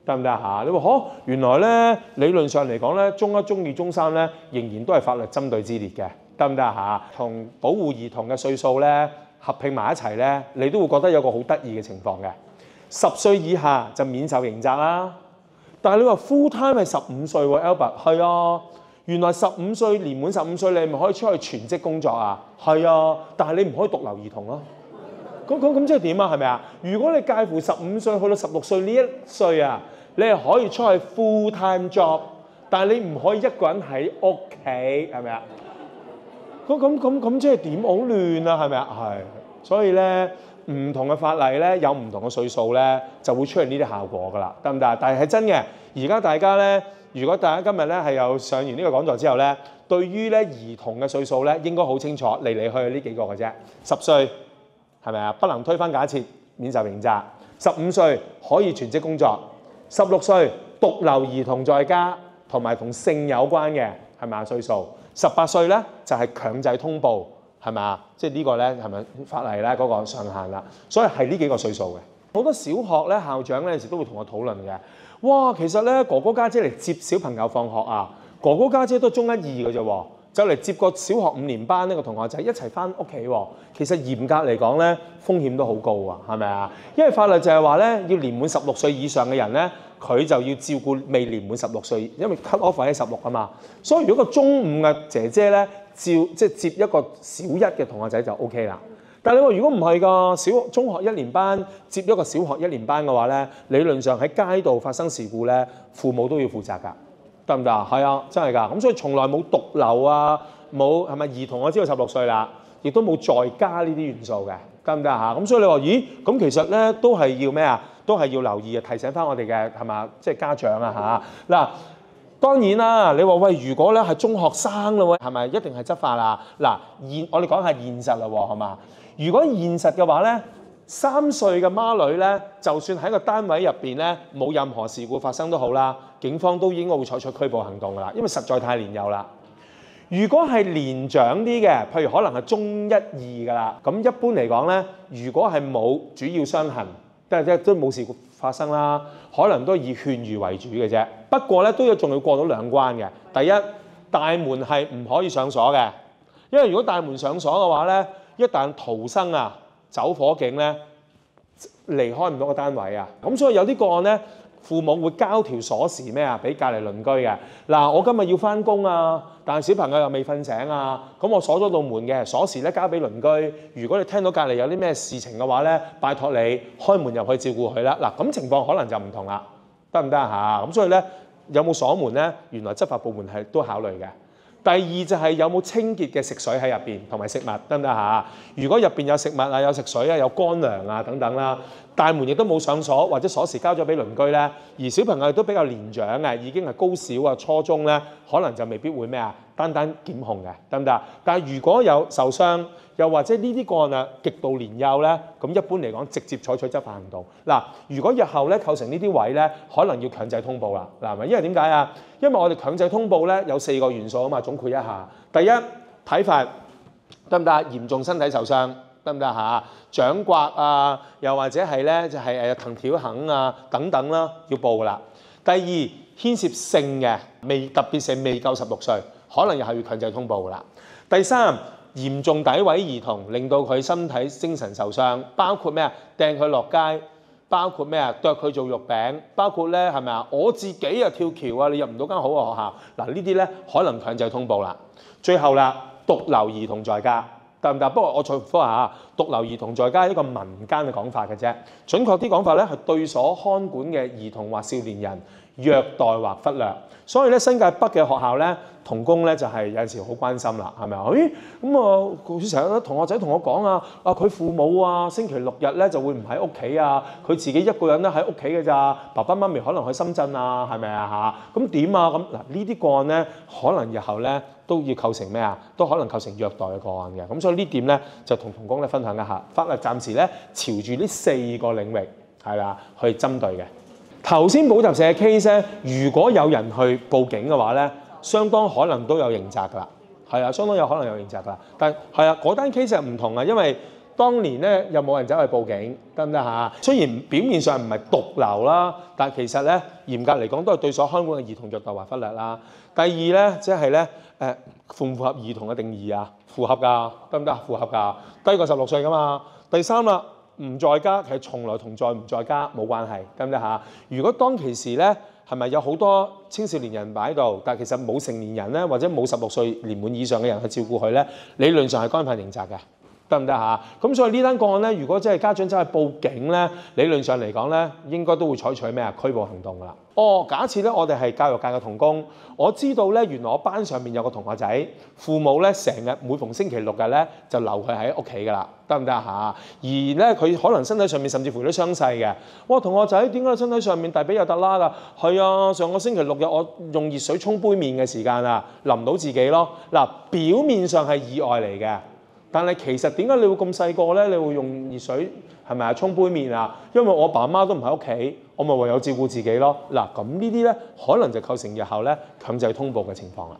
S1: 得唔得嚇？你話原來咧理論上嚟講咧，中1、中2、中3咧仍然都係法律針對之列嘅，得唔得嚇？同保護兒童嘅歲數咧合併埋一齊咧，你都會覺得有個好得意嘅情況嘅。10歲以下就免受刑責啦。但係你話 full time 係15歲喎 ，Albert 係啊。原來15歲年滿15歲，你咪可以出去全職工作啊？係啊，但係你唔可以獨留兒童咯。咁即係點啊？係咪啊？如果你介乎15歲去到16歲呢一歲啊，你係可以出去 full time job， 但係你唔可以一個人喺屋企，係咪啊？咁即係點？好亂啊，係咪啊？係，所以咧唔同嘅法例咧，有唔同嘅歲數咧，就會出現呢啲效果㗎啦，得唔得？但係真嘅，而家大家咧，如果大家今日咧係有上完呢個講座之後咧，對於咧兒童嘅歲數咧，應該好清楚，嚟嚟去去呢幾個嘅啫。10歲係咪啊？不能推翻假設，免受刑責。15歲可以全職工作。16歲獨留兒童在家，同埋同性有關嘅係咪啊？歲數。18歲咧就係強制通報，係咪啊？即係呢個咧係咪法例咧嗰個上限啦？所以係呢幾個歲數嘅。好多小學咧校長咧有時都會同我討論嘅。哇，其實咧哥哥家姐嚟接小朋友放學啊，哥哥家姐都中一二嘅啫喎，就嚟接個小學5年班呢個同學仔一齊翻屋企喎。其實嚴格嚟講咧，風險都好高啊，係咪啊？因為法律就係話咧，要年滿16歲以上嘅人咧，佢就要照顧未年滿16歲，因為 cut off 喺16啊嘛。所以如果個中五嘅姐姐咧，即係接一個小一嘅同學仔就 OK 啦。但係你話如果唔係㗎，中學1年班接一個小學1年班嘅話咧，理論上喺街度發生事故咧，父母都要負責㗎，得唔得啊？係啊，真係㗎。咁所以從來冇獨留啊，冇係咪兒童我知道16歲啦，亦都冇再加呢啲元素嘅，得唔得啊？咁所以你話咦，咁其實咧都係要咩啊？都係要留意啊，提醒翻我哋嘅係嘛，即係家長啊嚇嗱。當然啦，你話喂，如果咧係中學生啦喎，係咪一定係執法啦？嗱，我哋講下現實啦喎，係嘛？如果現實嘅話咧，3歲嘅孖女咧，就算喺個單位入邊咧冇任何事故發生都好啦，警方都應該會採取拘捕行動㗎啦，因為實在太年幼啦。如果係年長啲嘅，譬如可能係中1、2㗎啦，咁一般嚟講咧，如果係冇主要傷痕，都冇事故發生啦，可能都以勸喻為主嘅啫。不過咧都仲要過到2關嘅。第一，大門係唔可以上鎖嘅，因為如果大門上鎖嘅話咧，一旦逃生啊、走火警咧，離開唔到個單位啊。咁所以有啲個案咧，父母會交條鎖匙咩啊，俾隔離鄰居嘅。嗱，我今日要翻工啊，但係小朋友又未瞓醒啊，咁我鎖咗道門嘅鎖匙咧交俾鄰居。如果你聽到隔離有啲咩事情嘅話咧，拜託你開門入去照顧佢啦。嗱，咁情況可能就唔同啦，得唔得啊？咁所以咧，有冇鎖門咧？原來執法部門係都考慮嘅。第二就係有冇清潔嘅食水喺入邊同埋食物，得唔得嚇？如果入邊有食物啊、有食水啊、有乾糧啊等等啦，大門亦都冇上鎖或者鎖匙交咗俾鄰居咧，而小朋友亦都比較年長嘅，已經係高小啊、初中咧，可能就未必會咩啊，單檢控嘅，得唔得？但係如果有受傷，又或者呢啲個案啊極度年幼咧，咁一般嚟講直接採取執法行動。嗱，如果日後咧構成呢啲位咧，可能要強制通報啦。嗱，因為點解啊？因為我哋強制通報咧有4個元素啊嘛，總括一下。第一，體罰得唔得？嚴重身體受傷得唔得嚇？掌摑啊，又或者係咧就係藤條痕啊等等啦，要報噶啦。第二，牽涉性嘅特別係未夠16歲，可能又係要強制通報噶啦。第三，嚴重詆毀兒童，令到佢身體精神受傷，包括咩啊？掟佢落街，包括咩啊？剁佢做肉餅，包括咧係咪啊？我自己啊跳橋啊，你入唔到間好嘅學校。嗱，呢啲咧可能強制通報啦。最後啦，獨留兒童在家，得唔得？不過我再復下，獨留兒童在家係一個民間嘅講法嘅啫。準確啲講法咧係對所看管嘅兒童或少年人虐待或忽略。所以咧新界北嘅學校咧，同工咧就係有陣時好關心啦，係咪啊？咦，咁啊，佢成日同學仔同我講啊，佢父母啊星期6日咧就會唔喺屋企啊，佢自己一個人咧喺屋企嘅咋，爸爸媽咪可能去深圳啊，係咪啊嚇？咁點啊？咁嗱呢啲個案咧，可能日後咧都要構成咩啊？都可能構成虐待嘅個案嘅。咁所以呢點咧就同同工咧分享一下。法律暫時咧朝住呢4個領域係啦去針對嘅。頭先補習社嘅 case 咧，如果有人去報警嘅話咧，相當可能都有刑責㗎啦，係啊，相當有可能有刑責㗎啦。但係啊，嗰單 case 係唔同啊，因為當年咧又冇人走去報警，得唔得嚇？雖然表面上唔係獨留啦，但係其實咧嚴格嚟講都係對所看管嘅兒童虐待或忽略啦。第二咧，即係咧符唔符合兒童嘅定義啊？符合㗎，得唔得？符合㗎，低過16歲㗎嘛。第三啦。唔在家，其實從來同在唔在家冇關係，得唔得嚇？如果當其時咧，係咪有好多青少年人擺喺度，但係其實冇成年人咧，或者冇16歲年滿以上嘅人去照顧佢咧，理論上係干犯刑責嘅，得唔得嚇？咁所以呢單個案咧，如果真係家長真係報警咧，理論上嚟講咧，應該都會採取咩啊拘捕行動㗎啦。假設咧我哋係教育界嘅同工，我知道咧原來我班上面有個同學仔，父母咧成日每逢星期六日咧就留佢喺屋企㗎啦，得唔得嚇？而咧佢可能身體上面甚至乎都傷勢嘅。哇，同學仔點解身體上面大髀有突拉㗎？係啊，上個星期六日我用熱水沖杯麵嘅時間啊，淋到自己咯。嗱，表面上係意外嚟嘅。但係其實點解你會咁細個咧？你會用熱水係咪啊沖杯麵啊？因為我爸媽都唔喺屋企，我咪唯有照顧自己咯。嗱，咁呢啲咧可能就構成日後咧強制通報嘅情況啦。